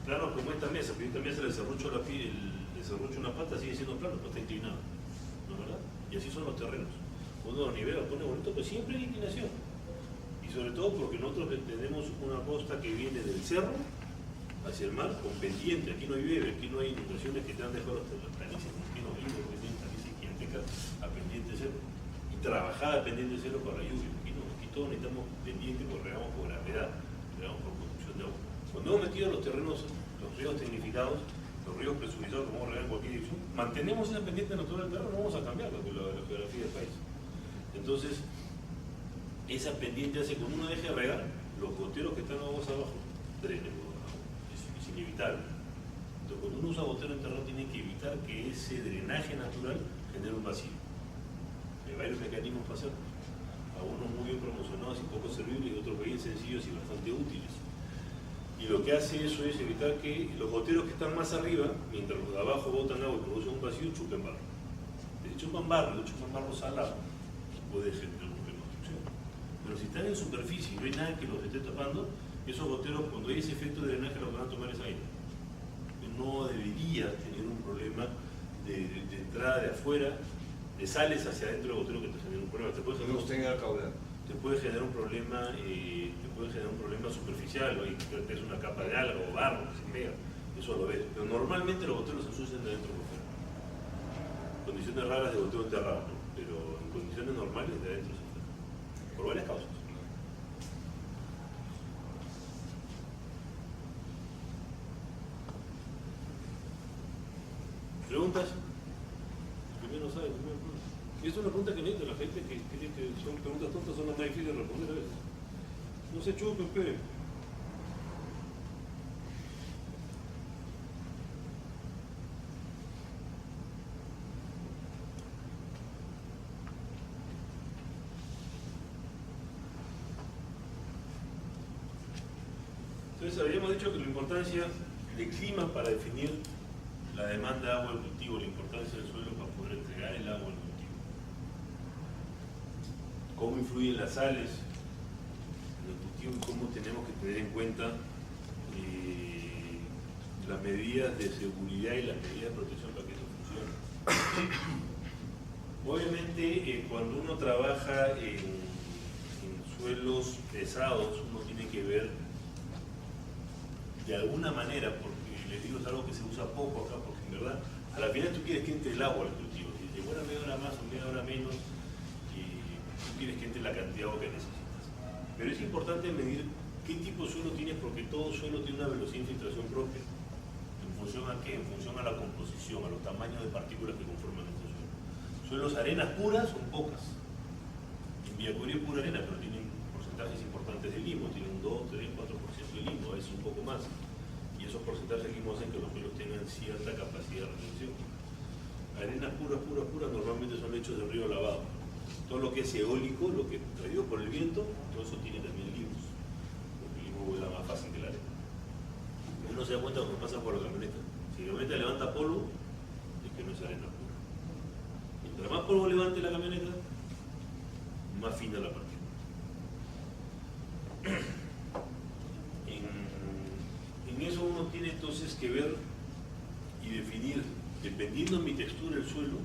como esta mesa, pero esta mesa le desarrollo una pata, sigue siendo plano, pero está inclinado, ¿no es verdad? Y así son los terrenos. Cuando lo nivela, pone bonito, pues siempre hay inclinación. Y sobre todo porque nosotros tenemos una costa que viene del cerro hacia el mar con pendiente. Aquí no hay nieve, aquí no hay inundaciones que te han dejado las planicies, aquí no hay porque tienen planicies gigantescas a pendiente cero y trabajada a pendiente cero para la lluvia. Aquí no, aquí todos necesitamos pendiente porque regamos por gravedad, regamos por conducción de agua. Cuando hemos metido los terrenos, los ríos tecnificados, los ríos presurizados, como vamos a regar en cualquier dirección, mantenemos esa pendiente natural del terreno, no vamos a cambiar la geografía del país. Entonces, esa pendiente hace que cuando uno deje de regar, los goteros que están aguas abajo drenen por abajo. Es inevitable. Entonces, cuando uno usa gotero enterrado, tiene que evitar que ese drenaje natural genere un vacío. Hay varios mecanismos para hacerlo. Algunos muy bien promocionados y poco servibles y otros bien sencillos y bastante útiles. Y lo que hace eso es evitar que los goteros que están más arriba, mientras los de abajo botan agua y producen un vacío, chupen barro. Si chupan barro salado, puede generar un problema de obstrucción. Pero si están en superficie y no hay nada que los esté tapando, esos goteros, cuando hay ese efecto de drenaje, lo que van a tomar es aire. No debería tener un problema de entrada de afuera, de sales hacia adentro del gotero que te genera un problema. Te puede generar un problema, superficial, o que es una capa de alga o barro que se pega, eso lo ves. Pero normalmente los goteros se ensucian de adentro por fuera. Condiciones raras de gotero enterrado, ¿no? Pero en condiciones normales de adentro se fuera. Por varias causas. ¿Preguntas? Primero no sabe, primero no. Y es una pregunta que necesita la gente que cree que son preguntas tontas, son las más difíciles de responder a veces. No se chupen, pe. Entonces habíamos dicho que la importancia del clima para definir la demanda de agua del cultivo, la importancia del suelo para poder entregar el agua al cultivo. Cómo influyen las sales en el cultivo y cómo tenemos que tener en cuenta las medidas de seguridad y las medidas de protección para que eso funcione. Obviamente, cuando uno trabaja en suelos pesados, uno tiene que ver de alguna manera, porque les digo es algo que se usa poco acá, porque en verdad, a la final tú quieres que entre el agua al cultivo. Si te demora media hora más o media hora menos, tú quieres que entre la cantidad de agua que necesitas. Pero es importante medir qué tipo de suelo tienes, porque todo suelo tiene una velocidad de infiltración propia. ¿En función a qué? En función a la composición, a los tamaños de partículas que conforman este suelo. Suelos arenas puras son pocas. En Villacurí es pura arena, pero tienen porcentajes importantes de limo, tienen un 2, 3, 4% de limo, a veces un poco más. Y esos porcentajes de limo hacen que los suelos tengan cierta capacidad de retención. Arenas puras normalmente son hechos de río lavado. Todo lo que es eólico, lo que traído por el viento, todo eso tiene también limos. Porque el limo vuela más fácil que la arena. Uno se da cuenta cuando pasa por la camioneta. Si la camioneta levanta polvo, es que no es arena pura. Mientras más polvo levante la camioneta, más fina la partícula. En eso uno tiene entonces que ver y definir, dependiendo de mi textura del suelo,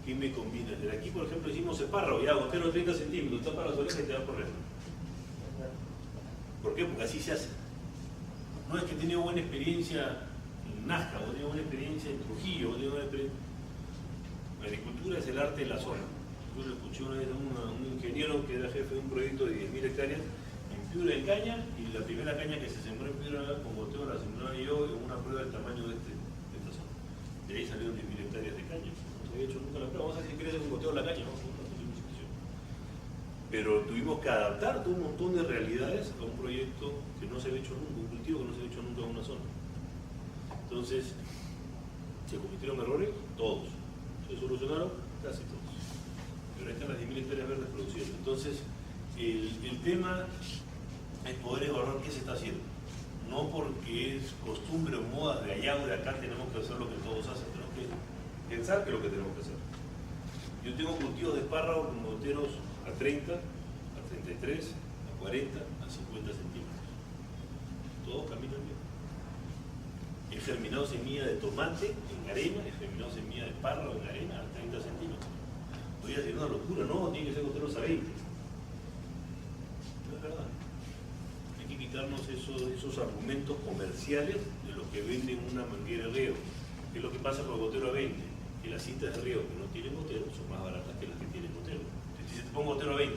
qué me conviene. De aquí, por ejemplo, decimos espárrago, ya gotero de 30 centímetros, tapa las orejas y te va a correr. ¿Por qué? Porque así se hace. No es que he tenido buena experiencia en Nazca, o he tenido buena experiencia en Trujillo, o he tenido buena experiencia. La agricultura es el arte de la zona. Yo lo escuché una vez a un ingeniero que era jefe de un proyecto de 10.000 hectáreas en Piura de caña, y la primera caña que se sembró en Piura con goteo la sembraba yo en una prueba del tamaño de esta zona. De ahí salieron 10.000 hectáreas de caña. No se había hecho nunca la prueba. Vamos a ver si querés un goteo la caña, vamos a hacer una discusión. Pero tuvimos que adaptar todo un montón de realidades a un proyecto que no se había hecho nunca, un cultivo que no se había hecho nunca en una zona. Entonces, ¿se cometieron errores? Todos. ¿Se solucionaron? Casi todos. Pero ahí están las 10.000 hectáreas verdes produciendo. Entonces, el tema es poder evaluar qué se está haciendo. No porque es costumbre o moda de allá o de acá tenemos que hacer lo que todos hacen, tenemos que pensar que es lo que tenemos que hacer. Yo tengo cultivos de espárragos con goteros a 30, a 33, a 40, a 50 centímetros. Todos caminan bien. He germinado semilla de tomate en arena, he germinado semilla de espárrago en arena a 30 centímetros. Voy a decir una locura, no, tiene que ser goteros a 20. No es verdad. Hay que quitarnos esos argumentos comerciales de lo que venden una manguera de riego. ¿Qué es lo que pasa con el gotero a 20? Que las cintas de riego que no tienen gotero son más baratas que las que tienen gotero. Si te pongo gotero a 20,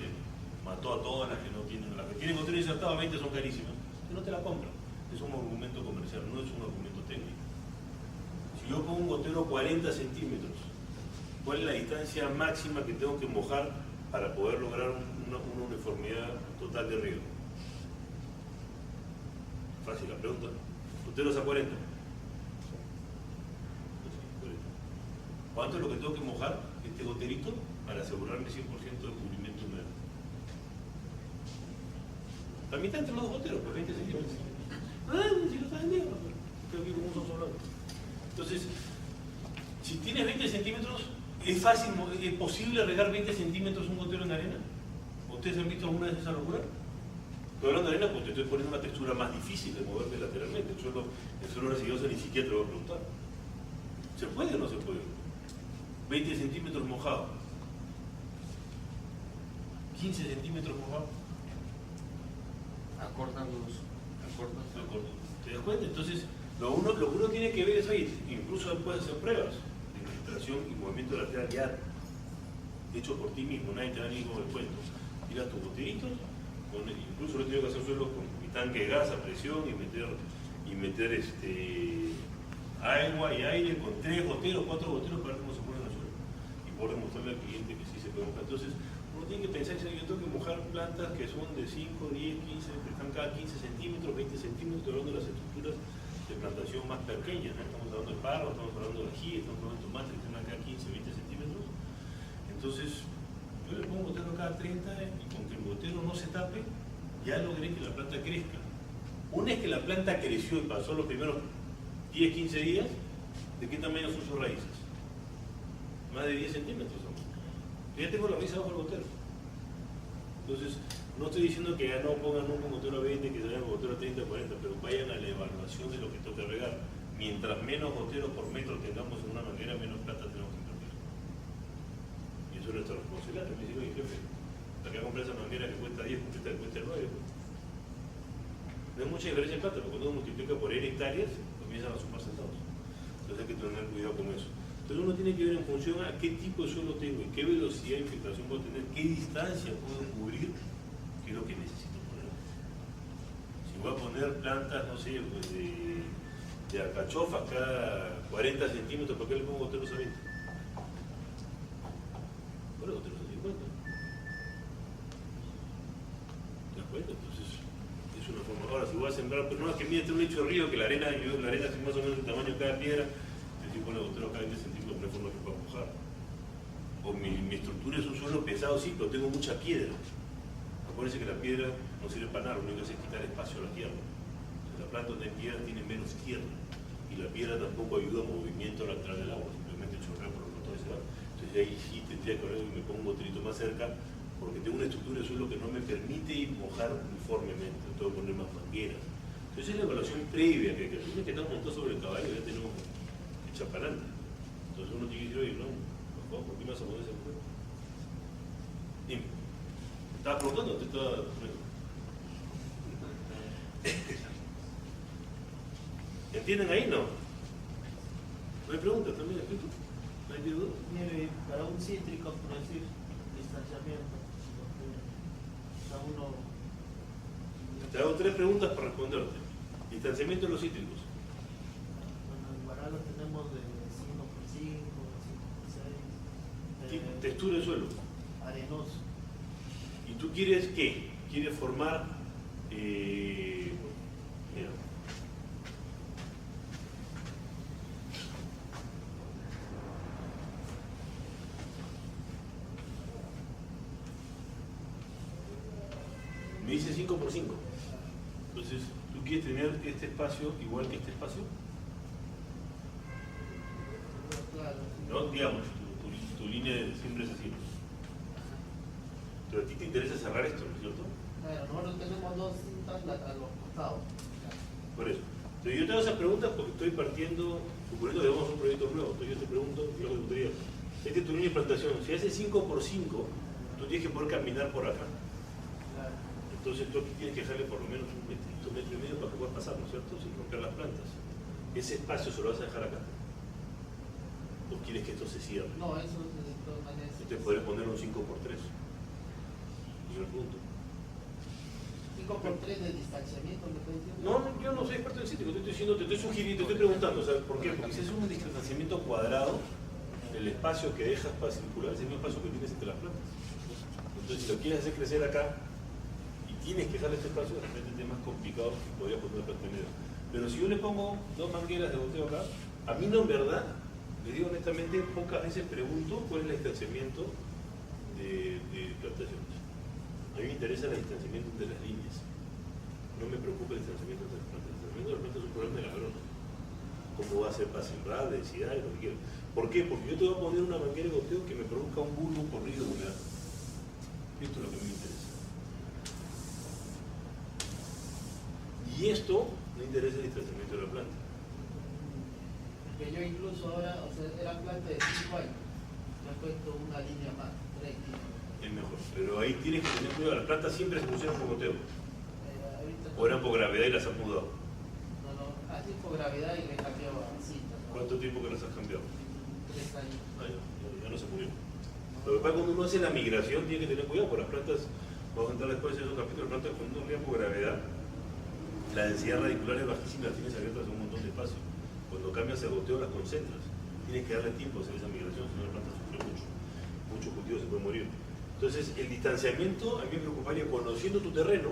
mató a todas las que no tienen. Las que tienen gotero insertado a 20 son carísimas. Que no te la compran. Es un argumento comercial, no es un argumento técnico. Si yo pongo un gotero a 40 centímetros, ¿cuál es la distancia máxima que tengo que mojar para poder lograr una uniformidad total de riego? Fácil la pregunta. Goteros a 40. ¿Cuánto es lo que tengo que mojar este goterito para asegurarme 100% de cubrimiento humedad? La mitad entre los dos goteros, pues 20 centímetros. Si lo estás vendiendo, creo que como un solo. Entonces, si tienes 20 centímetros, ¿es fácil, es posible regar 20 centímetros un gotero en arena? ¿Ustedes han visto alguna vez esa locura? Estoy hablando de arena porque te estoy poniendo una textura más difícil de moverme lateralmente. El suelo resiguioso ni siquiera te lo voy a preguntar. ¿Se puede o no se puede? 20 centímetros mojado. 15 centímetros mojado. Acortan. ¿Te das cuenta? Entonces, lo que uno tiene que ver es, oye, incluso puedes hacer pruebas de infiltración y movimiento lateral ya hecho por ti mismo, nadie te da ni con el cuento. Tiras tus goteritos, incluso lo he tenido que hacer suelo con mi tanque de gas a presión y meter agua y aire con 3 goteros, 4 goteros para ver cómo se pone en el suelo. Y por demostrarle al cliente que sí se puede mojar. Entonces, uno tiene que pensar que yo tengo que mojar plantas que son de 5, 10, 15, que están cada 15 centímetros, 20 centímetros, hablando de las estructuras de plantación más pequeñas, ¿no? Estamos hablando de parro, estamos hablando de ají, estamos hablando de tomate, que están acá 15, 20 centímetros. Entonces, yo le pongo gotero cada 30 y con que el gotero no se tape, ya logré que la planta crezca. Una vez que la planta creció y pasó los primeros 10, 15 días, ¿de qué tamaño son sus raíces? Más de 10 centímetros. Ya tengo la raíz abajo del gotero. Entonces, no estoy diciendo que ya no pongan un gotero a 20, que se vayan un gotero a 30, 40, pero vayan a la evaluación de lo que toca regar. Mientras menos goteros por metro tengamos en una manguera, menos plata tenemos que invertir. Y eso es nuestra responsabilidad. Me dice, oye, jefe, la que comprar esa manguera que cuesta 10, cuesta 9. No hay mucha diferencia en plata, porque cuando uno multiplica por N hectáreas, comienzan a sumar centavos. Entonces hay que tener cuidado con eso. Entonces uno tiene que ver en función a qué tipo de suelo tengo y qué velocidad de infiltración puedo tener, qué distancia puedo cubrir, qué es lo que necesito poner. Si voy a poner plantas, no sé, pues de alcachofas cada 40 centímetros, ¿por qué le pongo goteros a 20? Bueno, goteros a 50. ¿Te das cuenta? Entonces, es una forma. Ahora, si voy a sembrar, pero no es que mire un lecho de río, que la arena es más o menos el tamaño de cada piedra, yo pongo goteros cada 20 centímetros, no hay forma que pueda mojar. O mi estructura es un suelo pesado, sí, pero tengo mucha piedra. Acuérdense que la piedra no sirve para nada, lo único que hace es quitar espacio a la tierra. Entonces, la planta donde hay piedra tiene menos tierra. Y la piedra tampoco ayuda a movimiento lateral del agua, simplemente chorrea por los motores de agua. Entonces ahí sí tendría que haber que me pongo un goterito más cerca, porque tengo una estructura de suelo que no me permite mojar uniformemente, tengo que poner más mangueras. Entonces es la evaluación previa, que el que estamos montados sobre el caballo ya tenemos hecha para adelante. Entonces uno tiene que decir, oye, no, ¿por qué me vas a poner ese juego? Dime. ¿Estabas preguntando? ¿Te estaba... ¿Entienden ahí? No. ¿No hay preguntas también, escrito? ¿No hay duda? Mire, para un cítrico, por decir, distanciamiento, o sea, uno... Te hago 3 preguntas para responderte. Distanciamiento de los cítricos. Bueno, en Guaral lo tenemos de 5x5, 5x6. Textura de suelo. Arenoso. ¿Y tú quieres qué? ¿Quieres formar... mira. Me dice 5x5. Entonces, ¿tú quieres tener este espacio igual que este espacio? Claro. ¿No? Digamos, tu línea siempre es así. Pero a ti te interesa cerrar esto, ¿no es cierto? Claro, nosotros tenemos 2 cintas a los costados. Por eso. Entonces, yo te hago esas preguntas porque estoy partiendo, suponiendo que vamos a un proyecto nuevo. Entonces yo te pregunto, yo lo que te diría, esta es tu línea de plantación. Si haces 5x5, tú tienes que poder caminar por acá. Claro. Entonces tú aquí tienes que dejarle por lo menos un metro y medio para que puedas pasar, ¿no es cierto? Sin romper las plantas. Ese espacio se lo vas a dejar acá. ¿O quieres que esto se cierre? No, eso de todas maneras. Entonces podrías poner un 5x3. Primer punto. 5x3 de distanciamiento, ¿me estás diciendo? No, yo no soy experto en cítrico, te estoy diciendo, te estoy sugiriendo, te estoy preguntando, ¿sabes por qué? Porque si es un distanciamiento cuadrado, el espacio que dejas para circular es el mismo espacio que tienes entre las plantas. Entonces, si lo quieres hacer crecer acá y tienes que dejarle este espacio, de repente es más complicado y podrías poner una planta media. Pero si yo le pongo 2 mangueras de goteo acá, a mí no, en verdad, les digo honestamente, pocas veces pregunto cuál es el distanciamiento de plantaciones. A mí me interesa el distanciamiento de las líneas. No me preocupa el distanciamiento de las plantas. El distanciamiento de las plantas es un problema de la agrona. Cómo va a ser para sembrar, densidad, lo que quiera. ¿Por qué? Porque yo te voy a poner una manguera de goteo que me produzca un bulbo corrido de humedad. Esto es lo que me interesa. Y esto me interesa el distanciamiento de la planta. Que yo incluso ahora, o sea, era planta de 5 años, me he puesto una línea más, 3 líneas. Es mejor. Pero ahí tienes que tener cuidado. Las plantas siempre se pusieron por goteo. Ahorita O eran por gravedad y las has mudado. no, así por gravedad y le he cambiado a cinta. ¿No? ¿Cuánto tiempo que las has cambiado? 3 años. Ah, ya no se murió. Lo que pasa es que cuando uno hace la migración tiene que tener cuidado, porque las plantas, vamos a entrar después en un capítulo, las plantas cuando uno riega por gravedad, la densidad radicular es bajísima, las tienes abiertas a un montón de espacio. Cuando cambias el goteo las concentras. Tienes que darle tiempo a hacer esa migración, si no la planta sufre mucho. Muchos cultivos se pueden morir. Entonces, el distanciamiento a mí me preocuparía, conociendo tu terreno,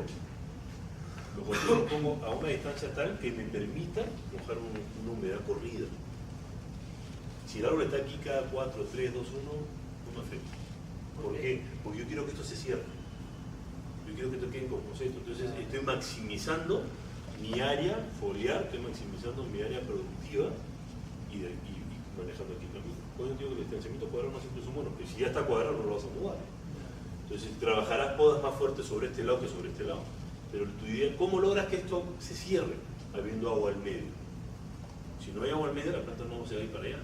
los goteos los pongo a una distancia tal que me permita mojar una humedad corrida. Si el árbol está aquí cada 4, 3, 2, 1, no me afecta. ¿Por qué? Porque yo quiero que esto se cierre. Yo quiero que esto quede en composeto. Entonces estoy maximizando mi área foliar, estoy maximizando mi área productiva y manejando aquí también. Por eso digo que el distanciamiento cuadrado no siempre es bueno, porque si ya está cuadrado no lo vas a mudar. Entonces trabajarás podas más fuertes sobre este lado que sobre este lado. Pero tu idea, ¿cómo logras que esto se cierre? Habiendo agua al medio. Si no hay agua al medio, la planta no se va a ir para allá.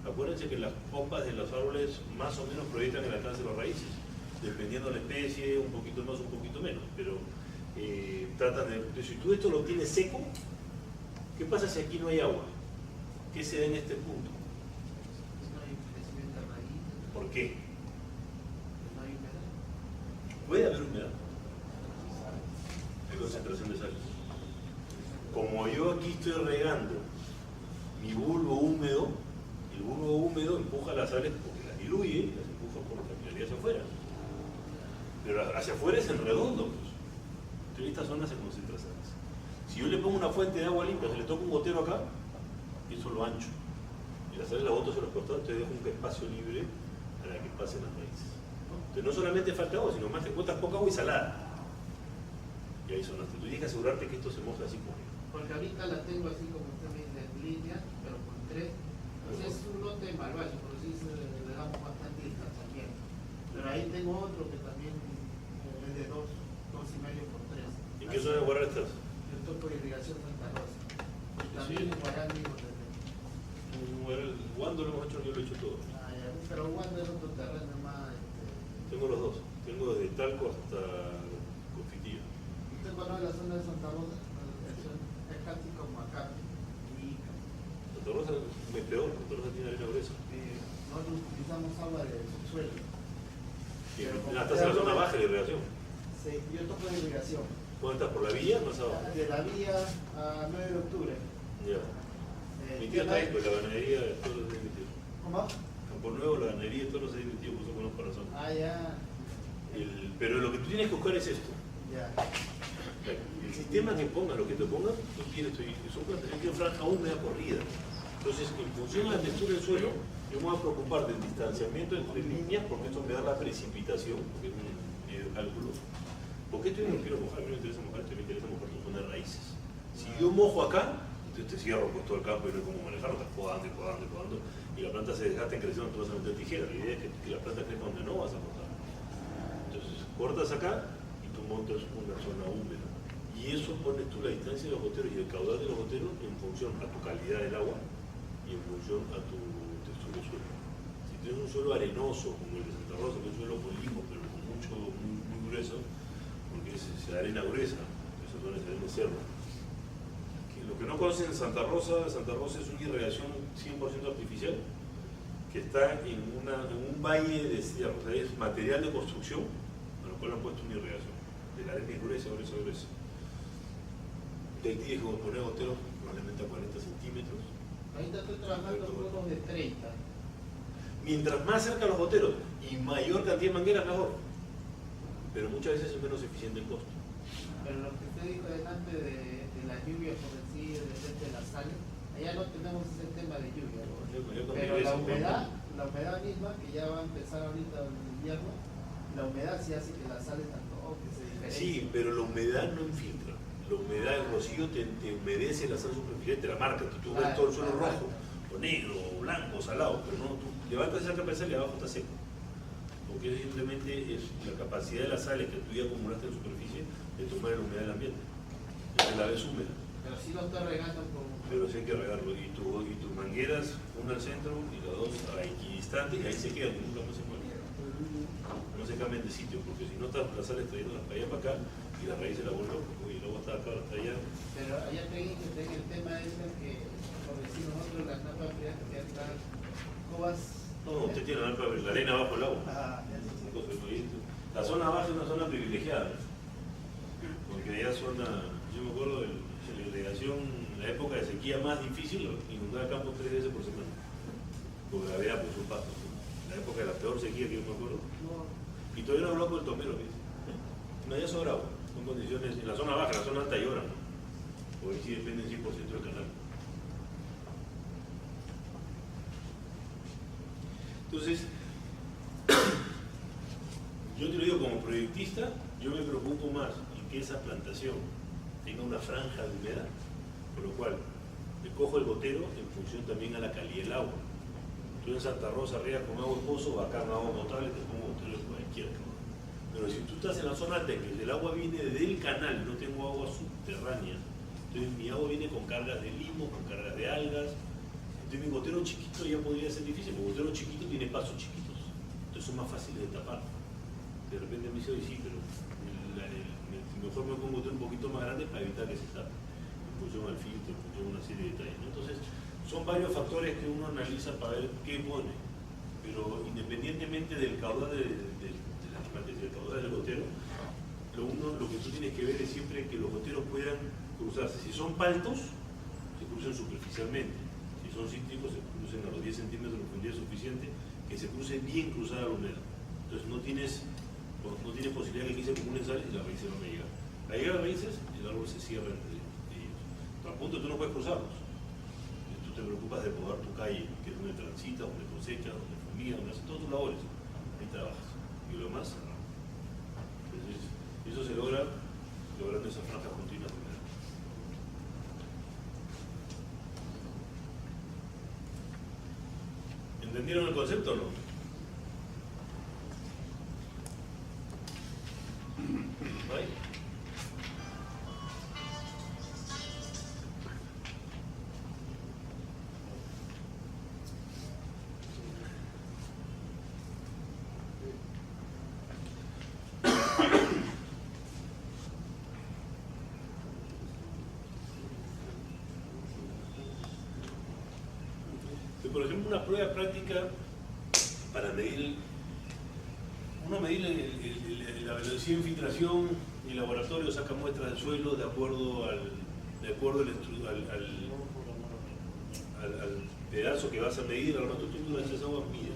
Acuérdense que las pompas de los árboles más o menos proyectan el alcance de las raíces, dependiendo de la especie, un poquito más, un poquito menos, pero tratan de... Si tú esto lo tienes seco, ¿qué pasa si aquí no hay agua? ¿Qué se da en este punto? No hay crecimiento de raíces, ¿Por qué? no hay humedad. Puede haber humedad, hay concentración de sales. Como yo aquí estoy regando mi bulbo húmedo, el bulbo húmedo empuja las sales porque las diluye y las empuja por capilaridad hacia afuera. Pero hacia afuera es en redondo, pues. En esta zona se concentra sales. Si yo le pongo una fuente de agua limpia, si le toco un gotero acá, eso lo ancho. Y las sales las boto hacia los costados, te dejo un espacio libre para que pasen las raíces. Entonces no solamente falta agua, sino más te encuentras poca agua y salada. Y ahí sonaste. Tú tienes que asegurarte que esto se moja así como yo. Porque ahorita la tengo así como usted me dice, en línea, pero con 3. Entonces es un lote malvacio, por si le damos bastante distanciamiento. Pero ahí tengo otro que también es de 2,5 por 3. ¿En qué zona de Guarra estás? Yo estoy por irrigación Santa Rosa. Y Sí. también en Guarán mismo también. ¿Cuándo lo hemos hecho? Yo lo he hecho todo. Ah, ya. Pero Wanda es otro terreno más. Tengo los dos. Tengo desde Talco hasta Confitillo. ¿Usted conoce la zona de Santa Rosa? Es casi como acá. Y Santa Rosa es peor, Santa Rosa tiene arena gruesa. nosotros utilizamos agua de subsuelo. Estás en la zona baja de irrigación. Sí, yo toco de irrigación. ¿Dónde estás? ¿Por la villa? Más abajo. De la vía a 9 de octubre. Ya. Mi tío está ahí, pues la ganadería de todos los metidos. ¿Cómo? Campo Nuevo, la ganadería de todos los metidos, puso con los corazones. Ah, ya. Pero lo que tú tienes que buscar es esto. Ya. El sistema que pongas, lo que te pongas, tú quieres, son plantas que franja húmeda corrida. Entonces, en función de la textura del suelo, yo me voy a preocupar del distanciamiento entre líneas, porque esto me da la precipitación, porque es un medio de cálculo. Porque esto yo no quiero mojar, a mí no me interesa mojar, esto me interesa mojar tu zona de raíces. Si yo mojo acá, entonces te cierro con todo el campo y no hay cómo manejarlo, estás podando y podando y podando, y la planta se desgasta en creciendo, tú vas a meter tijera. La idea es que la planta crezca donde no vas a cortar. Entonces, cortas acá y tú montas una zona húmeda. Y eso pones tú la distancia de los goteros y el caudal de los goteros en función a tu calidad del agua y en función a tu textura del suelo. Si tienes un suelo arenoso, como el de Santa Rosa, que es un suelo con limo, pero con mucho, muy grueso, porque es arena gruesa, esas son arena de cerro. Lo que no conocen en Santa Rosa es una irrigación 100% artificial, que está en un valle de cerro, o sea, es material de construcción, a lo cual han puesto una irrigación. De la arena es gruesa, gruesa, gruesa. De ahí tienes que poner goteros probablemente a 40 centímetros. Ahorita estoy trabajando con unos de 30. Mientras más cerca los goteros y mayor cantidad de mangueras, mejor. pero muchas veces es menos eficiente el costo. Pero lo que usted dijo delante de la lluvia por decir, de las sales, allá no tenemos ese tema de lluvia, ¿no? Pero la humedad misma, que ya va a empezar ahorita en invierno, la humedad sí hace que las sales tampoco, que se diferencien. Sí, pero la humedad no infiltra. La humedad, el rocío te humedece la sal superficial, te la marca. Tú ves todo el suelo rojo, o negro, o blanco, o salado, pero no, tú levantas esa capa de sal y abajo está seco. Porque eso simplemente es la capacidad de las sales que tú ya acumulaste en superficie de tomar la humedad del ambiente. Entonces la ves húmeda. Pero sí lo está regando por... Pero sí hay que regarlo. Y tus mangueras, una al centro y las dos equidistantes, y ahí se quedan, nunca más se mueven. No se cambien de sitio, porque si no estás las sales trayéndolas para allá para acá y las raíces la vuelven loco, y luego está acá, está allá. Pero allá técnicamente el tema es que, por decir nosotros, las napas frías que están cobas. No, usted tiene la arena bajo el agua. La zona baja es una zona privilegiada, porque allá zona, yo me acuerdo de la irrigación, en la época de sequía más difícil, inundaba el campo 3 veces por semana, porque había pues un pasto. La época de la peor sequía que yo me acuerdo. Y todavía no habló con el tomero, ¿ves? No, ya sobra agua, son condiciones, en la zona baja, en la zona alta lloran, ¿no? Porque ahí sí depende el 100% del canal. Entonces, yo te lo digo como proyectista, yo me preocupo más en que esa plantación tenga una franja de humedad, por lo cual le cojo el gotero en función también a la calidad del agua. Tú en Santa Rosa arriba con agua de pozo, bacán, agua potable, te pongo gotero de cualquier cosa. Pero si tú estás en la zona alta en que el agua viene del canal, no tengo agua subterránea, entonces mi agua viene con cargas de limo, con cargas de algas. Entonces mi gotero chiquito ya podría ser difícil, porque el gotero chiquito tiene pasos chiquitos, entonces son más fáciles de tapar. De repente me dice, sí, pero mejor me pongo un gotero un poquito más grande para evitar que se tape, en función al filtro, en función a una serie de detalles, ¿no? Entonces, son varios factores que uno analiza para ver qué pone, pero independientemente del caudal del caudal del gotero, lo que tú tienes que ver es siempre que los goteros puedan cruzarse. Si son paltos, se crucen superficialmente. Si son cítricos, se crucen a los 10 centímetros de profundidad suficiente, que se cruce bien cruzada la humedad. Entonces no tienes posibilidad que aquí se acumulen sales y las raíces no me llegan. Al llegar a raíces, el árbol se cierra entre ellos. Al punto tú no puedes cruzarlos. Tú te preocupas de podar tu calle, que es donde transitas, donde cosechas, donde fumigas, donde haces todos tus labores. Ahí trabajas. Y lo demás, cerrado. Entonces, eso se logra logrando esas franjas continuas de humedad. ¿Entendieron el concepto o no? ¿Right? Por ejemplo, una prueba práctica para medir, la velocidad de infiltración, el laboratorio saca muestras del suelo de acuerdo al pedazo que vas a medir, a la estructura de esas aguas mides.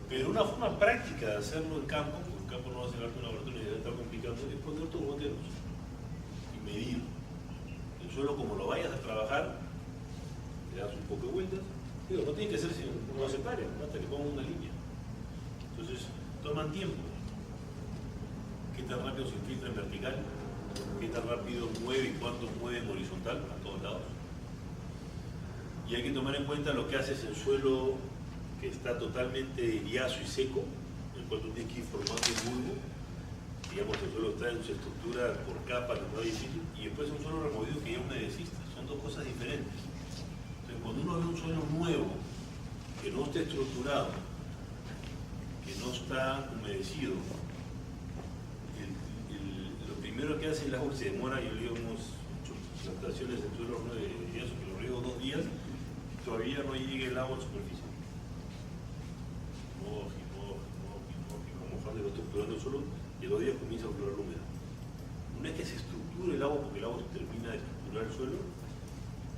Pero una forma práctica de hacerlo en campo, porque en campo no vas a llevarte un laboratorio y está complicado, es poner tus goteros y medir el suelo como lo vayas a trabajar. Le das un poco de vueltas, digo, no tiene que ser si no se pare, hasta que ponga una línea. Entonces, toman tiempo. ¿Qué tan rápido se infiltra en vertical? ¿Qué tan rápido mueve y cuánto mueve en horizontal? A todos lados. Y hay que tomar en cuenta lo que haces en suelo que está totalmente liazo y seco, en el cual tú tienes que ir formando un bulbo. Digamos, el suelo está en su estructura por capas, no es difícil, y después un suelo removido que ya humedeciste. Son dos cosas diferentes. Cuando uno ve un suelo nuevo, que no está estructurado, que no está humedecido, lo primero que hace el agua se demora, yo le digo unas plantaciones en suelo de yeso, que lo riego 2 días, todavía no llega el agua a la superficie. Mojando y va estructurando el suelo, y en 2 días comienza a aflorar la humedad. Una vez que se estructura el agua, porque el agua termina de estructurar el suelo,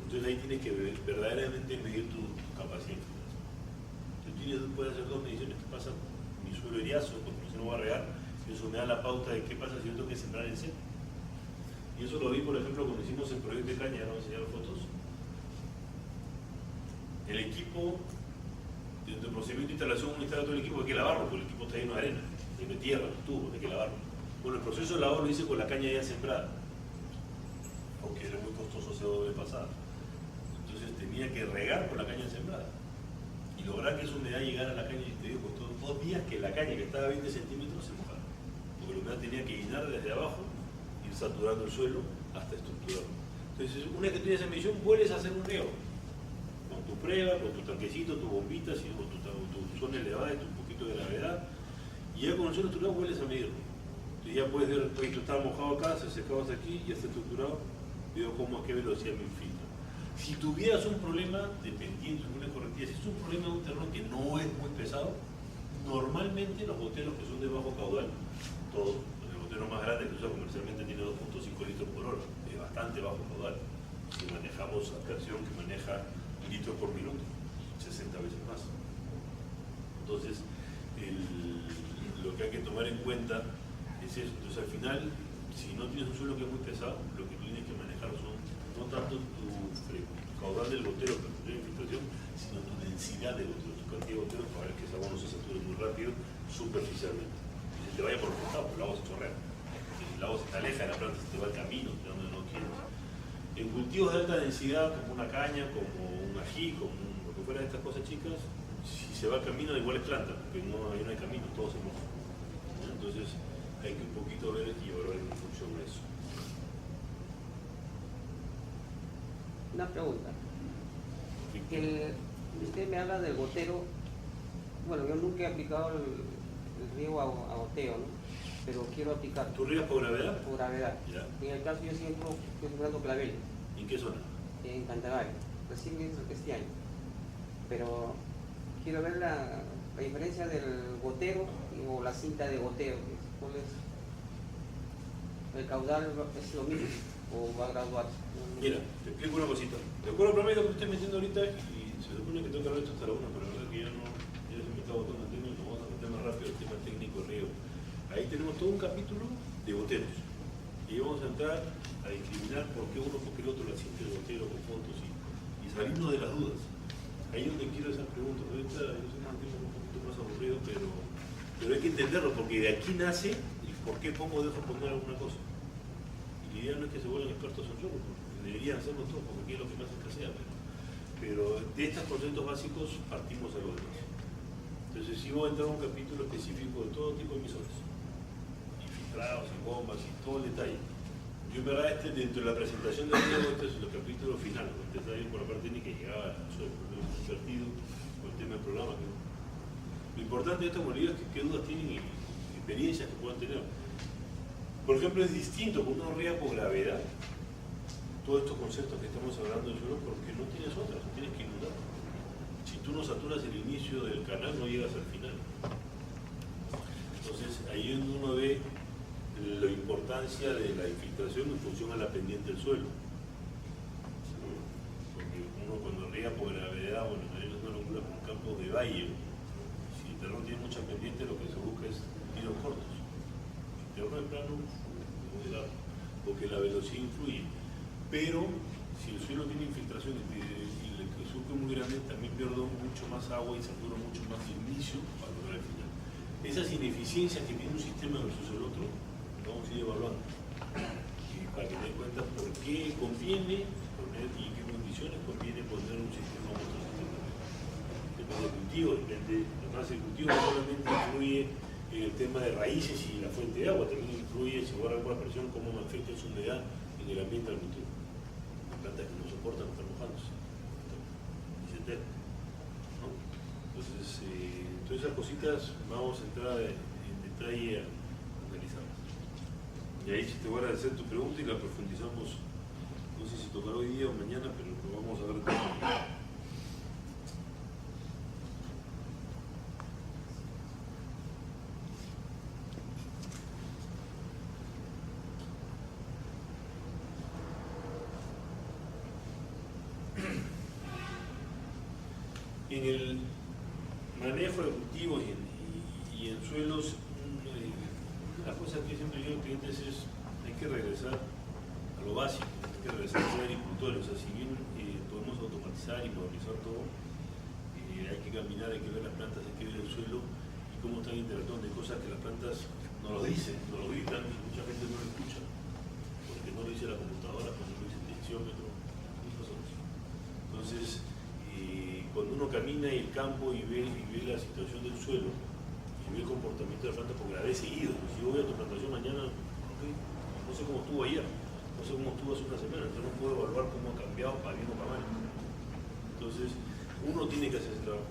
entonces ahí tienes que verdaderamente medir tu capacidad de infiltración. Puedes hacer 2 mediciones. ¿Qué pasa? Mi suelo eriazo, porque si no va a regar, Eso me da la pauta de qué pasa si yo tengo que sembrar en seco. Y eso lo vi, por ejemplo, cuando hicimos el proyecto de caña, vamos a enseñar fotos. El equipo, dentro del procedimiento de instalación, uno instala todo el equipo, hay que lavarlo, porque el equipo está lleno de arena, de tierra, los tubos, hay que lavarlo. Bueno, el proceso de lavado lo hice con la caña ya sembrada, porque era muy costoso hacer doble pasada. Entonces tenía que regar con la caña sembrada. Y lograr que esa humedad llegara a la caña, y te digo, costó 2 días que la caña, que estaba a 20 centímetros, se mojara. Porque la humedad tenía que llenar desde abajo, ir saturando el suelo hasta estructurarlo. Entonces, una vez que tienes esa medición, vuelves a hacer un riego. Con tu prueba, con tu tanquecito, tu bombita, con tu zona elevada y tu poquito de gravedad. Y ya con el suelo estructurado vuelves a medirlo. Entonces ya puedes ver, esto estaba mojado acá, se secaba hasta aquí, ya está estructurado, veo cómo a qué velocidad me infiltra. Si tuvieras un problema, dependiendo de una correntía, si es un problema de un terreno que no es muy pesado, normalmente los goteros que son de bajo caudal, todos, el gotero más grande que se usa comercialmente tiene 2.5 litros por hora, es bastante bajo caudal. Si manejamos aspersión que maneja litros por minuto, 60 veces más. Entonces, lo que hay que tomar en cuenta es eso. Entonces, al final, si no tienes un suelo que es muy pesado, lo que tú tienes que manejar son no tanto tu caudal del gotero para tener infiltración, sino tu densidad de gotero, tu cantidad de goteros para ver que esa agua no se sature muy rápido superficialmente. Y se te vaya por los costados, el agua se chorrea. El agua se te aleja de la planta, se te va el camino, de donde no quieres. En cultivos de alta densidad, como una caña, como un ají, como lo que fuera de estas cosas chicas, si se va el camino, igual es planta, porque no hay camino, todo se moja. Entonces hay que un poquito ver y evaluar en función de eso. Una pregunta. Usted me habla del gotero. Bueno, yo nunca he aplicado el riego a goteo, ¿no? Pero quiero aplicar. ¿Tú riegas por gravedad? Por gravedad. Ya. En el caso yo siempre estoy sembrando clavel. ¿En qué zona? En Cantabria. Recién este año. Pero quiero ver la diferencia del gotero o la cinta de gotero. ¿Cuál es? ¿El caudal es lo mismo o va a graduarse? Mira, te explico una cosita. De acuerdo al promedio que estoy metiendo ahorita, y se supone que tengo que hablar esto hasta la 1, pero la verdad que ya se me está botando el tema y nos vamos a meter más rápido el tema técnico de riego. Ahí tenemos todo un capítulo de goteros. Y vamos a entrar a discriminar por qué uno, por qué el otro, la cinta de gotero con fondos y salirnos de las dudas. Ahí es donde quiero esas preguntas. Ahorita yo sé que es un tema un poquito más aburrido, pero hay que entenderlo, porque de aquí nace el por qué pongo o dejo poner alguna cosa. Y la idea no es que se vuelvan expertos en solo, porque deberían hacerlo todos, porque aquí es lo que más escasea. Pero de estos conceptos básicos partimos a lo demás. Entonces sí voy a entrar a un capítulo específico de todo tipo de emisores. Infiltrados y bombas y todo el detalle. Yo en verdad dentro de la presentación del video, este es el capítulo final, donde está ahí por la parte técnica que llegaba invertido con el tema del programa. Lo importante de esta modalidad es que qué dudas tienen y experiencias que puedan tener. Por ejemplo, es distinto cuando uno riega por gravedad todos estos conceptos que estamos hablando del suelo, porque no tienes otras, no tienes que inundar. Si tú no saturas el inicio del canal, no llegas al final. Entonces, ahí es donde uno ve la importancia de la infiltración en función a la pendiente del suelo. Porque uno cuando riega por gravedad, bueno, en una locura con un campo de valle, si el terreno tiene mucha pendiente, lo que se busca es tiros cortos. Si el terreno es plano, muy largo, porque la velocidad influye. Pero si el suelo tiene infiltración y el surco es muy grande, también pierdo mucho más agua y saturo mucho más el inicio para lograr el final. Esas ineficiencias que tiene un sistema versus el otro, lo vamos a ir evaluando. Y para que te den cuenta por qué conviene poner y en qué condiciones conviene poner un sistema u otro sistema. Depende del cultivo, además el cultivo no solamente influye en el tema de raíces y la fuente de agua, también influye si guarda alguna presión, cómo me afecta su humedad en el ambiente del cultivo. Plantas que no soportan estar mojándose y se enteran, ¿no? Entonces, todas esas cositas vamos a entrar en detalle a analizarlas. Y ahí sí te voy a agradecer tu pregunta y la profundizamos, no sé si tocará hoy día o mañana, pero lo vamos a ver también. En el manejo de cultivos y en suelos cosa que siempre digo a los clientes es, hay que regresar a lo básico, hay que regresar a ser agricultores. O sea, si bien podemos automatizar y modernizar todo, hay que caminar, hay que ver las plantas, hay que ver el suelo y cómo están interactuando. Hay cosas que las plantas no lo dicen, no lo gritan y mucha gente no lo escucha, porque no lo dice la computadora, porque no lo dice el tensiómetro, y cosas así. Entonces, cuando uno camina en el campo y ve la situación del suelo y ve el comportamiento de la planta, porque la ve seguido. Si yo voy a tu plantación mañana, okay, no sé cómo estuvo ayer, no sé cómo estuvo hace una semana, entonces no puedo evaluar cómo ha cambiado para bien o para mal. Entonces, uno tiene que hacer ese trabajo.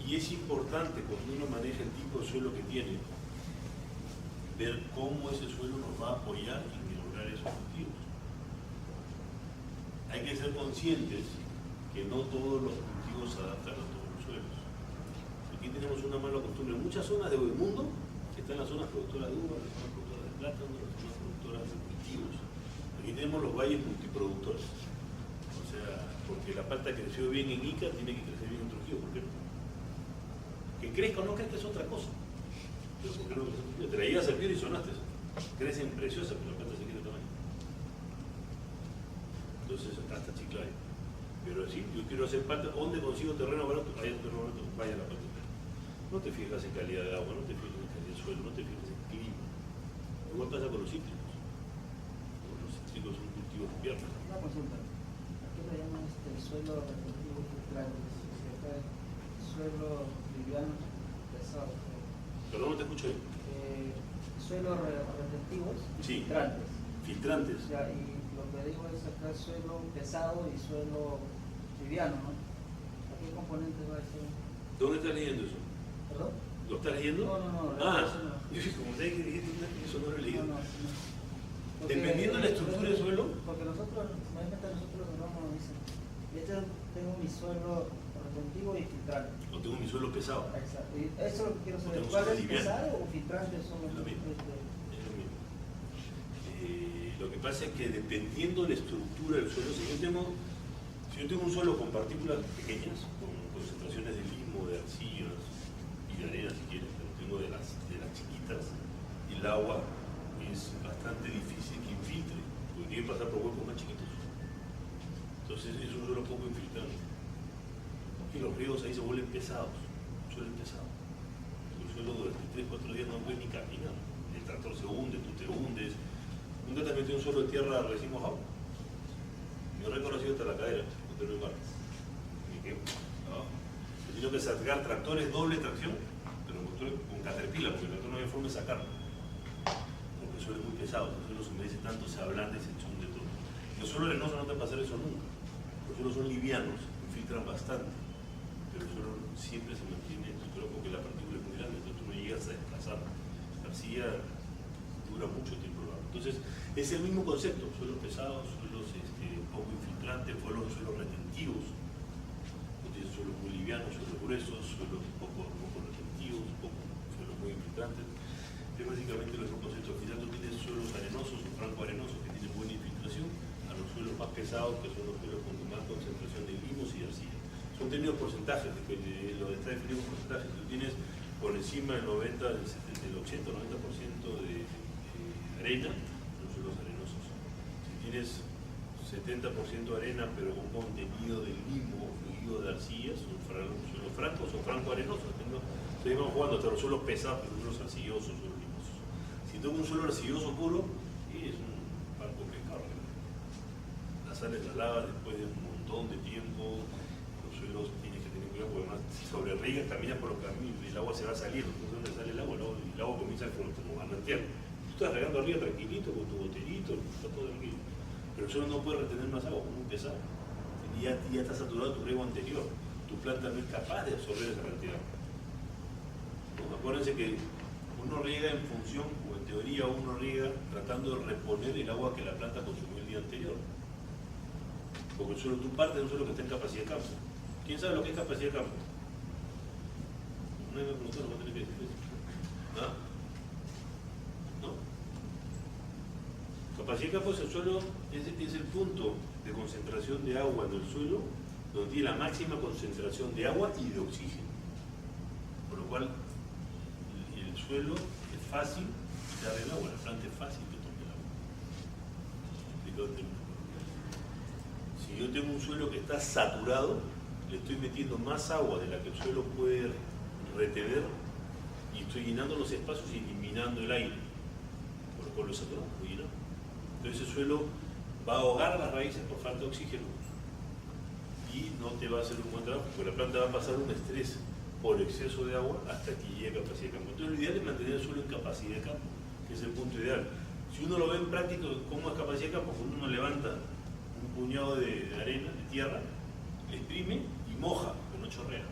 Y es importante cuando uno maneja el tipo de suelo que tiene, ver cómo ese suelo nos va a apoyar en lograr esos objetivos. Hay que ser conscientes que no todos los cultivos se adaptan a todos los suelos. Aquí tenemos una mala costumbre. En muchas zonas del mundo están las zonas productoras de uva, las zonas productoras de plátano, las zonas productoras de cultivos. Aquí tenemos los valles multiproductores. O sea, porque la palta creció bien en Ica, tiene que crecer bien en Trujillo. ¿Por qué no? Que crezca o no crezca es otra cosa. Pero ¿por qué no? Te la llevas al pie y sonaste. Crecen preciosas, pero la planta se queda de tamaño. Entonces, hasta Chiclayo. Pero si yo quiero hacer palta, ¿dónde consigo terreno barato? Ahí hay terreno barato, vaya a la palta. No te fijas en calidad de agua, no te fijas en calidad de suelo, no te fijas en clima. Igual pasa con los cítricos. Los cítricos son cultivos de invierno. Una consulta. ¿A qué le llaman suelo retentivos filtrantes? Suelo liviano pesado. Perdón, no te escucho bien. Suelos retentivos Sí. filtrantes. Filtrantes. Ya, y lo que digo es acá suelo pesado y suelo liviano, ¿no? ¿A qué componentes va ese? ¿Dónde estás leyendo eso? ¿Perdón? ¿Lo estás leyendo? No. Ah, Eso no. yo dije, como te dije, eso no lo he leído. No. Porque, Dependiendo de la estructura del suelo. Porque nosotros, normalmente nosotros nos dicen, yo tengo mi suelo retentivo y filtrante. O tengo mi suelo pesado. Exacto. Y eso es lo que quiero saber. Tengo ¿Cuál suelo es liviano. pesado o filtrante? Son los Es lo mismo. dos. Es lo mismo. Lo que pasa es que dependiendo de la estructura del suelo, si yo tengo un suelo con partículas pequeñas, con concentraciones de limo, de arcillas y de arena si quieres, pero tengo de las chiquitas, y el agua es bastante difícil que infiltre, porque tiene que pasar por huecos más chiquitos. Entonces es un suelo poco infiltrante. Y los ríos ahí se vuelven pesados, suelen pesados. El suelo durante 3-4 días no puede ni caminar. El tractor se hunde, tú te hundes. Nunca te has metido un suelo de tierra recién mojado. Yo he reconocido hasta la cadera, no te lo embarco. He tenido que sacar tractores doble tracción, pero con caterpillar, porque el tractor no había forma de sacarlo. Porque el suelo es muy pesado, el suelo se humedece tanto, se ablanda y se hunde todo. Los suelos arenosos no te va a pasar eso nunca. Los suelos son livianos, infiltran bastante, pero el suelo siempre se mantiene, pero porque la partícula es muy grande, entonces tú no llegas a desplazar. La arcilla dura mucho tiempo. Entonces, es el mismo concepto, suelos pesados, suelos poco infiltrantes, suelos retentivos. Tienes suelos muy livianos, suelos gruesos, suelos poco retentivos, suelos muy infiltrantes. Es básicamente los mismos conceptos. Al final tú tienes suelos arenosos o franco-arenosos que tienen buena infiltración, a los suelos más pesados que son los suelos con más concentración de limos y de arcilla. Son tenidos porcentajes, lo está definido por porcentajes. Tú tienes por encima del 90, del 80 o 90% de arena, los suelos arenosos. Si tienes 70% arena pero con contenido de limo, fluido de arcilla, son suelos francos o franco-arenosos. Seguimos jugando hasta los suelos pesados, pero suelos arcillosos, suelos limosos. Si tengo un suelo arcilloso puro, es un barco que carga. La sal es la lava después de un montón de tiempo. Los suelos tienes que tener cuidado porque además si sobre riegas caminas por los caminos y el agua se va a salir. Entonces, ¿dónde sale el agua? El agua comienza como manantial. Estás regando arriba tranquilito con tu botellito, está todo tranquilo. Pero el suelo no puede retener más agua, como un pesado. Y ya está saturado tu riego anterior. Tu planta no es capaz de absorber esa cantidad. ¿No? Acuérdense que uno riega en función, o en teoría uno riega tratando de reponer el agua que la planta consumió el día anterior. Porque el suelo, tú partes de un suelo que está en capacidad de campo. ¿Quién sabe lo que es capacidad de campo? No me preguntó, no va a tener que decir eso. ¿Ah? Capacidad de campo es el suelo, es el punto de concentración de agua en el suelo donde tiene la máxima concentración de agua y de oxígeno. Por lo cual el suelo es fácil quitar el agua, la planta es fácil que tome el agua. Si yo tengo un suelo que está saturado, le estoy metiendo más agua de la que el suelo puede retener y estoy llenando los espacios y eliminando el aire. Por lo cual lo saturado, lo lleno. Entonces ese suelo va a ahogar las raíces por falta de oxígeno y no te va a hacer un buen trabajo, porque la planta va a pasar un estrés por exceso de agua hasta que llegue a capacidad de campo. Entonces lo ideal es mantener el suelo en capacidad de campo, que es el punto ideal. Si uno lo ve en práctico, ¿cómo es capacidad de campo? Cuando uno levanta un puñado de arena, de tierra, le exprime y moja, pero no chorrea.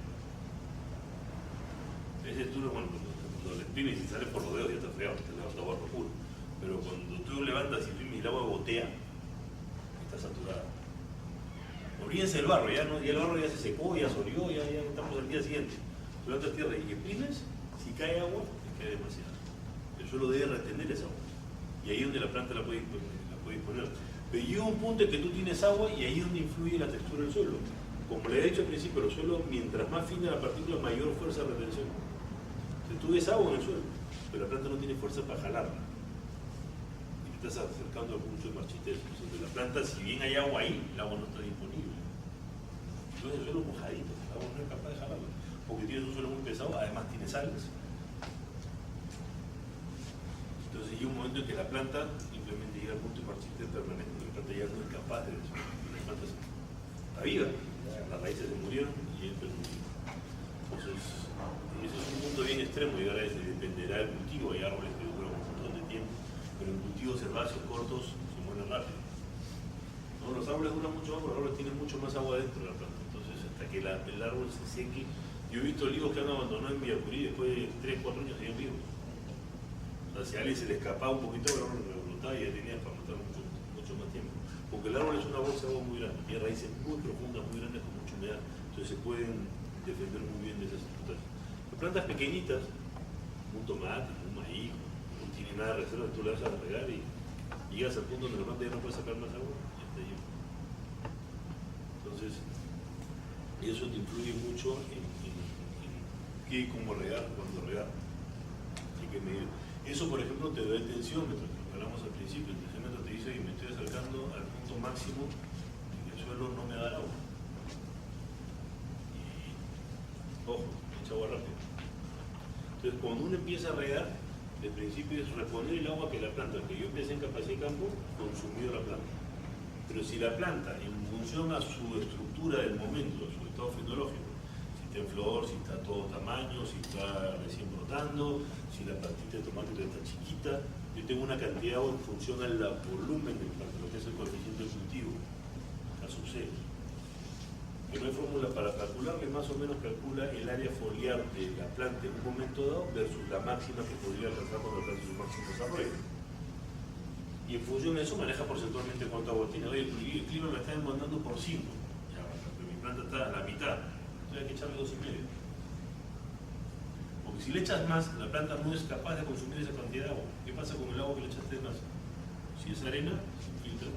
Ese es duro, bueno, cuando le exprimes y sale por los dedos ya está fregado, te levanta barro puro. Pero cuando tú levantas y exprimes y el agua gotea, está saturada. Olvídense del barro, ya el barro ya se secó, ya solió, ya estamos al día siguiente. Tú levantas tierra y exprimes, si cae agua, te cae demasiado. El suelo debe retener esa agua. Y ahí es donde la planta la puede poner. Pero llega un punto en que tú tienes agua y ahí es donde influye la textura del suelo. Como le he dicho al principio, el suelo, mientras más fina la partícula, mayor fuerza de retención. Entonces, tú ves agua en el suelo, pero la planta no tiene fuerza para jalarla. Y te estás acercando a mucho de marchitez. Entonces, la planta, si bien hay agua ahí, el agua no está disponible. Entonces, el suelo mojadito, el agua no es capaz de jalarla. Porque tienes un suelo muy pesado, además tiene sales. Entonces llega un momento en que la planta simplemente llega al punto de marchitez permanente, la planta ya no es capaz de eso. La planta está viva, las raíces se murieron y él perdió. Entonces, ese es un punto bien extremo, llegar a ese, dependerá del cultivo, hay árboles que duran un montón de tiempo, pero en cultivos herbáceos cortos se mueren rápido. No, los árboles duran mucho más, porque los árboles tienen mucho más agua dentro de la planta, entonces hasta que el árbol se seque. Yo he visto olivos que han abandonado en Villacurí después de 3, 4 años siguen vivos. O sea, si a alguien se le escapaba un poquito, el árbol rebrotaba y ya tenía para matar mucho más tiempo. Porque el árbol es una bolsa de agua muy grande, tiene raíces muy profundas, muy grandes, con mucha humedad. Entonces se pueden defender muy bien de esas circunstancias. Las plantas pequeñitas, un tomate, un maíz, no tiene nada de reserva, tú le vas a regar y llegas al punto donde la planta ya no puede sacar más agua y está lleno. Entonces, eso te influye mucho en qué y cómo regar, cuándo regar, hay que medir. Eso, por ejemplo, te da el tensiómetro, que hablamos al principio. El tensiómetro te dice que me estoy acercando al punto máximo en que el suelo no me da el agua. Y, ojo, echa agua rápido. Entonces, cuando uno empieza a regar, el principio es reponer el agua que la planta, que yo empecé en capacidad de campo, consumió la planta. Pero si la planta, en función a su estructura del momento, su estado fenológico, si está en flor, si está a todo tamaño, si está recién brotando, si la plantita de tomate está chiquita, yo tengo una cantidad de agua en función al volumen del planta, lo que es el coeficiente de cultivo, la sub C. Que no hay fórmula para calcularle, más o menos calcula el área foliar de la planta en un momento dado versus la máxima que podría alcanzar cuando alcance su máximo desarrollo. Y en función de eso maneja porcentualmente cuánto agua tiene. Oye, el clima me está demandando por 5. Ya, pero mi planta está a la mitad. Entonces hay que echarle 2,5. Porque si le echas más, la planta no es capaz de consumir esa cantidad de agua. ¿Qué pasa con el agua que le echaste más? Si es arena, se filtra.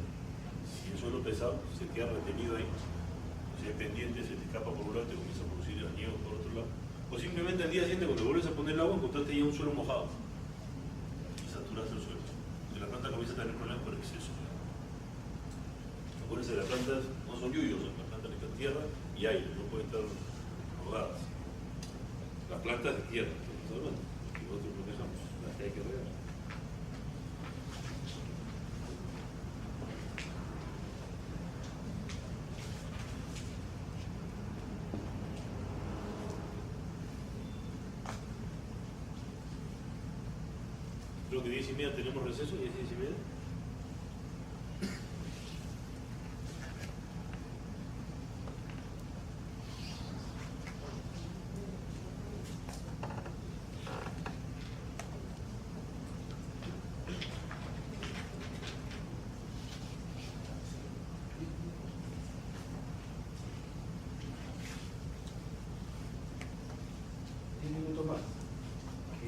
Si es suelo pesado, se queda retenido ahí. Si es pendiente, se te escapa por un lado y te comienza a producir nieve por otro lado. O simplemente al día siguiente, cuando vuelves a poner el agua, encontraste ya un suelo mojado. Y saturaste el suelo. La planta comienza a tener problemas por exceso. Acuérdense, las plantas no son yuyos, las plantas necesitan tierra y aire, no pueden estar rodadas. Las plantas de tierra, que nosotros manejamos, las que hay que regar. Creo que 10:30 tenemos receso, 10:30.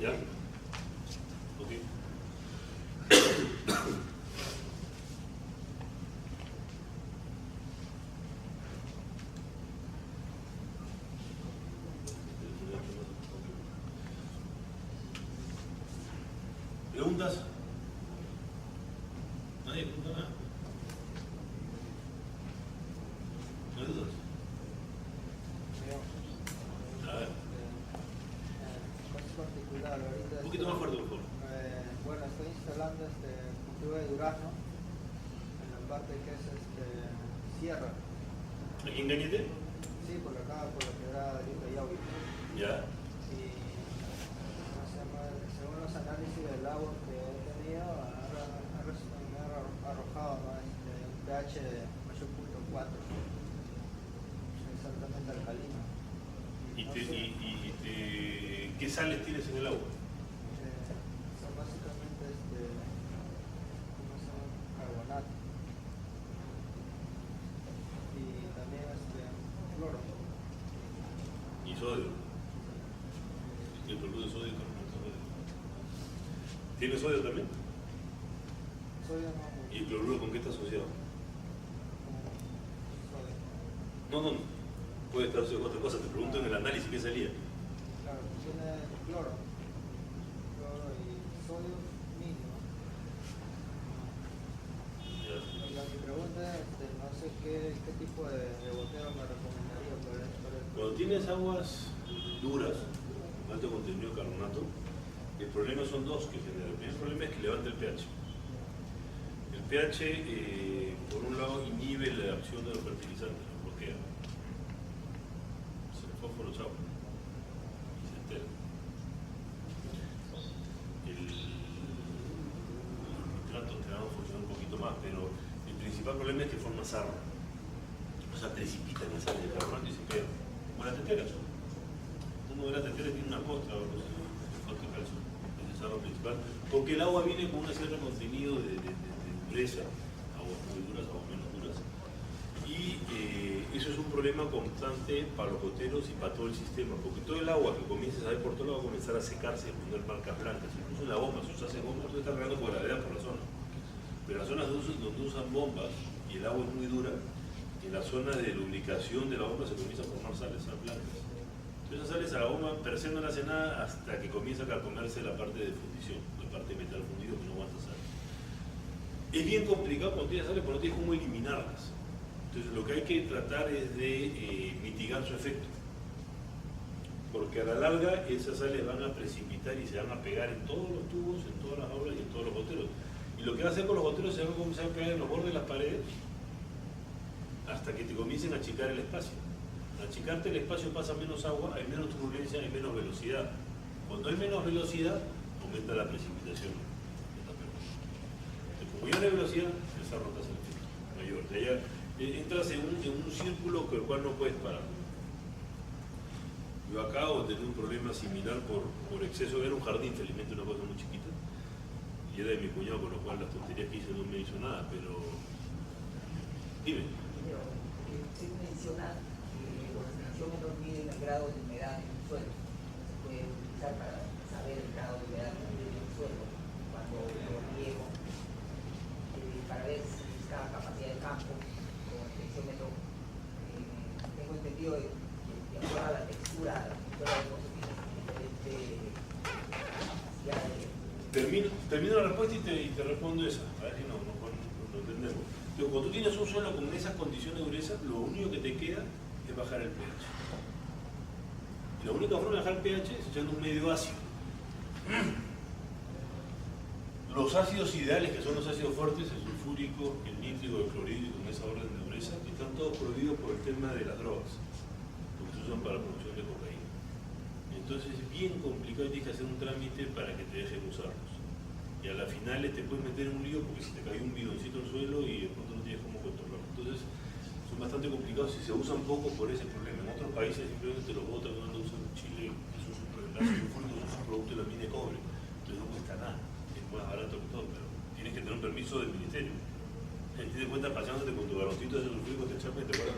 ¿Ya? Ok. ¿Preguntas? ¿Nadie pregunta nada? ¿No hay dudas? A ver, Caso particular, ahorita un poquito más fuerte, por favor. bueno, estoy instalando cultivo de durazno en la parte que es sierra. ¿Aquí en Cañete? Sí, por acá, por la quebrada de Yaui. Ya. Y ¿cómo se llama? Según los análisis del agua que he tenido, me ha arrojado, ¿no? Un pH de 8.4, exactamente alcalino. ¿Qué sales tienes en el agua? Son básicamente ¿cómo se llama? Carbonato. Y también cloro. Y sodio. El cloruro de sodio y carbonato de sodio. ¿Tiene sodio también? Sodio no mucho. ¿Y el cloruro con qué está asociado? Sodio. No. Puede estar asociado con otra cosa. Te pregunto en el análisis qué salía. Claro, tiene cloro. Cloro y sodio mínimo. Ya. Y mi pregunta es, no sé qué tipo de boteo me recomendaría para el Cuando tienes aguas duras, con alto contenido de carbonato, el problema son dos que generan. El primer problema es que levanta el pH. El pH, por un lado, inhibe la acción de los fertilizantes, los bloquea. El fósforo chao. Y se entera. Los nitratos te van a funcionar un poquito más, pero el principal problema es que forma sarro. O sea, precipitan y sale el carbonato y se pega. Como la tetera. Uno de las teteras tiene una costra o algo así, falta de calcio, es el sarro principal. Porque el agua viene con un cierto contenido de dureza, aguas muy duras, aguas menos duras. Y eso es un problema constante para los goteros y para todo el sistema, porque todo el agua que comiences a ver por todo lado va a comenzar a secarse y a poner marcas blancas. Incluso en la bomba, si usas bomba, tú estás regando por gravedad por la zona. Pero en las zonas donde usan bombas y el agua es muy dura, en la zona de lubricación de la bomba se comienza a formar sales blancas. Entonces esas sales a la bomba per se no le hace nada hasta que comienza a carcomerse la parte de fundición, la parte de metal fundido que no aguanta sal. Es bien complicado cuando tienes sales porque no tienes cómo eliminarlas. Entonces lo que hay que tratar es de mitigar su efecto. Porque a la larga esas sales van a precipitar y se van a pegar en todos los tubos, en todas las aulas y en todos los goteros. Y lo que va a hacer con los goteros se va a comenzar a pegar en los bordes de las paredes hasta que te comiencen a achicar el espacio. Al achicarte el espacio pasa menos agua, hay menos turbulencia, hay menos velocidad. Cuando hay menos velocidad, aumenta la precipitación. Como ya no hay velocidad, el sarro te hace el efecto mayor. De allá, entras en un círculo con el cual no puedes parar. Yo acabo de tener un problema similar por exceso. Era un jardín, felizmente una cosa muy chiquita. Y era de mi cuñado, con lo cual las tonterías que hice no me hizo nada, pero... Dime. Se menciona que los tensiómetros miden el grado de humedad en el suelo. Se puede utilizar para saber el grado de humedad en el suelo cuando lo riego, para ver si está capacidad de campo con el tensiómetro. Tengo entendido que de acuerdo a la textura de los diferente capacidad de... Termino la respuesta y te respondo esa, a ver si no entendemos. Pero cuando tú tienes un suelo con esas condiciones de dureza, lo único que te queda es bajar el pH. Y la única forma de bajar el pH es echando un medio ácido. Los ácidos ideales, que son los ácidos fuertes, el sulfúrico, el nítrico, el clorhídrico, en esa orden de dureza, están todos prohibidos por el tema de las drogas, porque se usan para la producción de cocaína. Entonces es bien complicado y tienes que hacer un trámite para que te dejen usarlos. Y a la final te puedes meter en un lío porque si te cae un bidoncito al suelo y de pronto no tienes cómo controlarlo. Entonces son bastante complicados y se usan poco por ese problema. En otros países simplemente los botan, no andan usando. En Chile es un producto de la mina de cobre, entonces no cuesta nada, es más barato que todo, pero tienes que tener un permiso del ministerio. Te das cuenta paseándote con tu garroncito de sulfúrico, te chapas y te paran.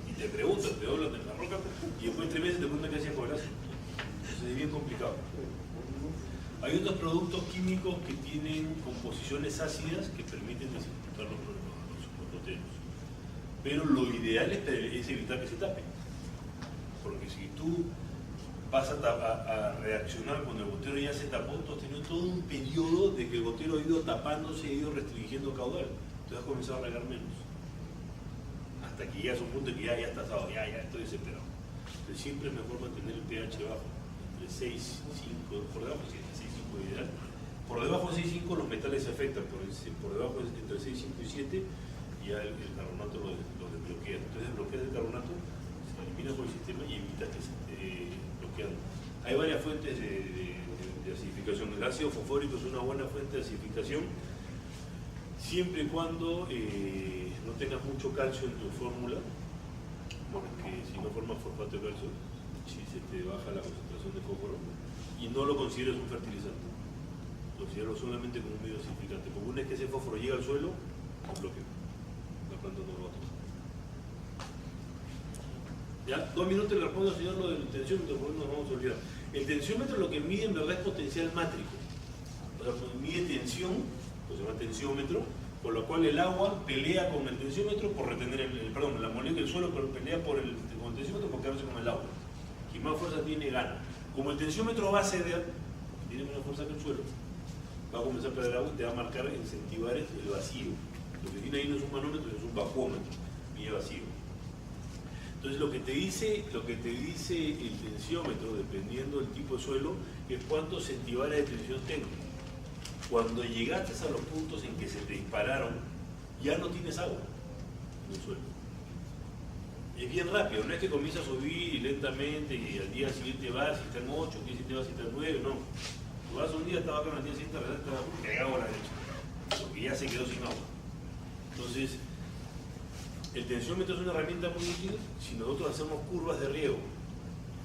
Y te preguntan, te doblan en la roca y después de 3 meses te preguntan qué hacías con el ácido. Entonces es bien complicado. Hay otros productos químicos que tienen composiciones ácidas que permiten desinfectar los goteros. Pero lo ideal es evitar que se tapen. Porque si tú vas a reaccionar cuando el gotero ya se tapó. Tú has tenido todo un periodo de que el gotero ha ido tapándose, ha ido restringiendo caudal. Entonces has comenzado a regar menos. Hasta que llegas a un punto en que ya estás dado, ya estoy desesperado. Entonces siempre es mejor mantener el pH bajo, entre 6 y 5, por debajo de 6,5 ideal. Por debajo de 6,5 los metales se afectan, por debajo entre 6,5 y 7 ya el carbonato lo desbloquea. Entonces bloqueas el carbonato, se elimina por el sistema y evitas que se esté bloqueando. Hay varias fuentes de acidificación. El ácido fosfórico es una buena fuente de acidificación siempre y cuando no tengas mucho calcio en tu fórmula, porque si no formas fosfato de calcio, si se te baja la concentración de fósforo, y no lo consideres un fertilizante, considéralo solamente como un medio acidificante, porque una vez que ese fósforo llega al suelo, lo bloquea, la planta no lo va a tomar. Ya, 2 minutos le respondo al señor lo del tensiómetro, porque no nos vamos a olvidar. El tensiómetro lo que mide en verdad es potencial mátrico, o sea, mide tensión, pues se llama tensiómetro, por lo cual el agua pelea con el tensiómetro por retener la molécula del suelo pelea con el tensiómetro por quedarse con el agua. Quien más fuerza tiene, gana. Como el tensiómetro va a ceder, tiene menos fuerza que el suelo, va a comenzar a perder agua y te va a marcar en centibares el vacío. Lo que tiene ahí no es un manómetro, es un bajómetro, mide vacío. Entonces lo que te dice el tensiómetro, dependiendo del tipo de suelo, es cuántos centibares de tensión tengo. Cuando llegaste a los puntos en que se te dispararon, ya no tienes agua en el suelo. Es bien rápido, no es que comienza a subir lentamente y al día siguiente vas y está en 8, al día siguiente vas y está en 9, no. Tú vas un día, estaba acá, al día siguiente estaba pegado a la derecha, porque ya se quedó sin agua. Entonces, el tensiómetro es una herramienta muy útil si nosotros hacemos curvas de riego,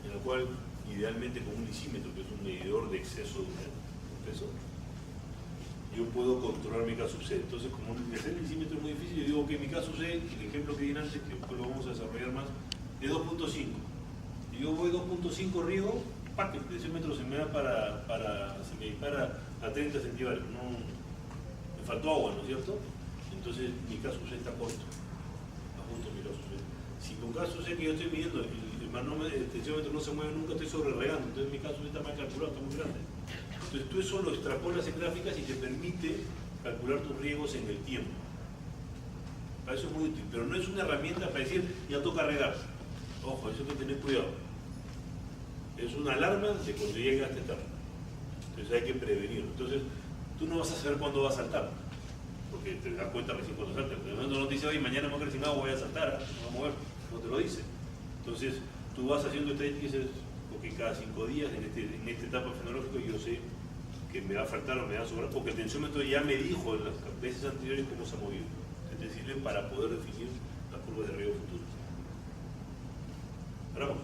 en la cual, idealmente con un lisímetro, que es un medidor de exceso de peso, yo puedo controlar mi K sub C. Entonces, como hacer el lisímetro es muy difícil, yo digo que mi K sub C, el ejemplo que viene antes, que después lo vamos a desarrollar más, es 2.5. Y yo voy 2.5 riego, el tensiómetro se me da se me dispara a 30 centímetros. No, me faltó agua, ¿no es cierto? Entonces, mi K sub C está corto. Ajusto mi K sub C. Si con K sub C que yo estoy midiendo, el tensiómetro no se mueve nunca, estoy sobre regando, entonces mi K sub C está mal calculado, está muy grande. Entonces tú eso lo extrapolas en gráficas y te permite calcular tus riegos en el tiempo. Para eso es muy útil, pero no es una herramienta para decir, ya toca regar. Ojo, eso hay que tener cuidado. Es una alarma de cuando llega a esta etapa. Entonces hay que prevenirlo. Entonces tú no vas a saber cuándo va a saltar, porque te das cuenta recién cuando salta. De momento no te dice, oye, mañana me voy a quedar sin agua, voy a saltar, me voy a mover. No te lo dice. Entonces tú vas haciendo estadísticas y dices, porque cada 5 días en esta etapa fenológica yo sé que me va a faltar o me va a sobrar, porque el tensiómetro ya me dijo en las veces anteriores cómo se ha movido. Entonces te sirve para poder definir las curvas de riego futuras. Paramos.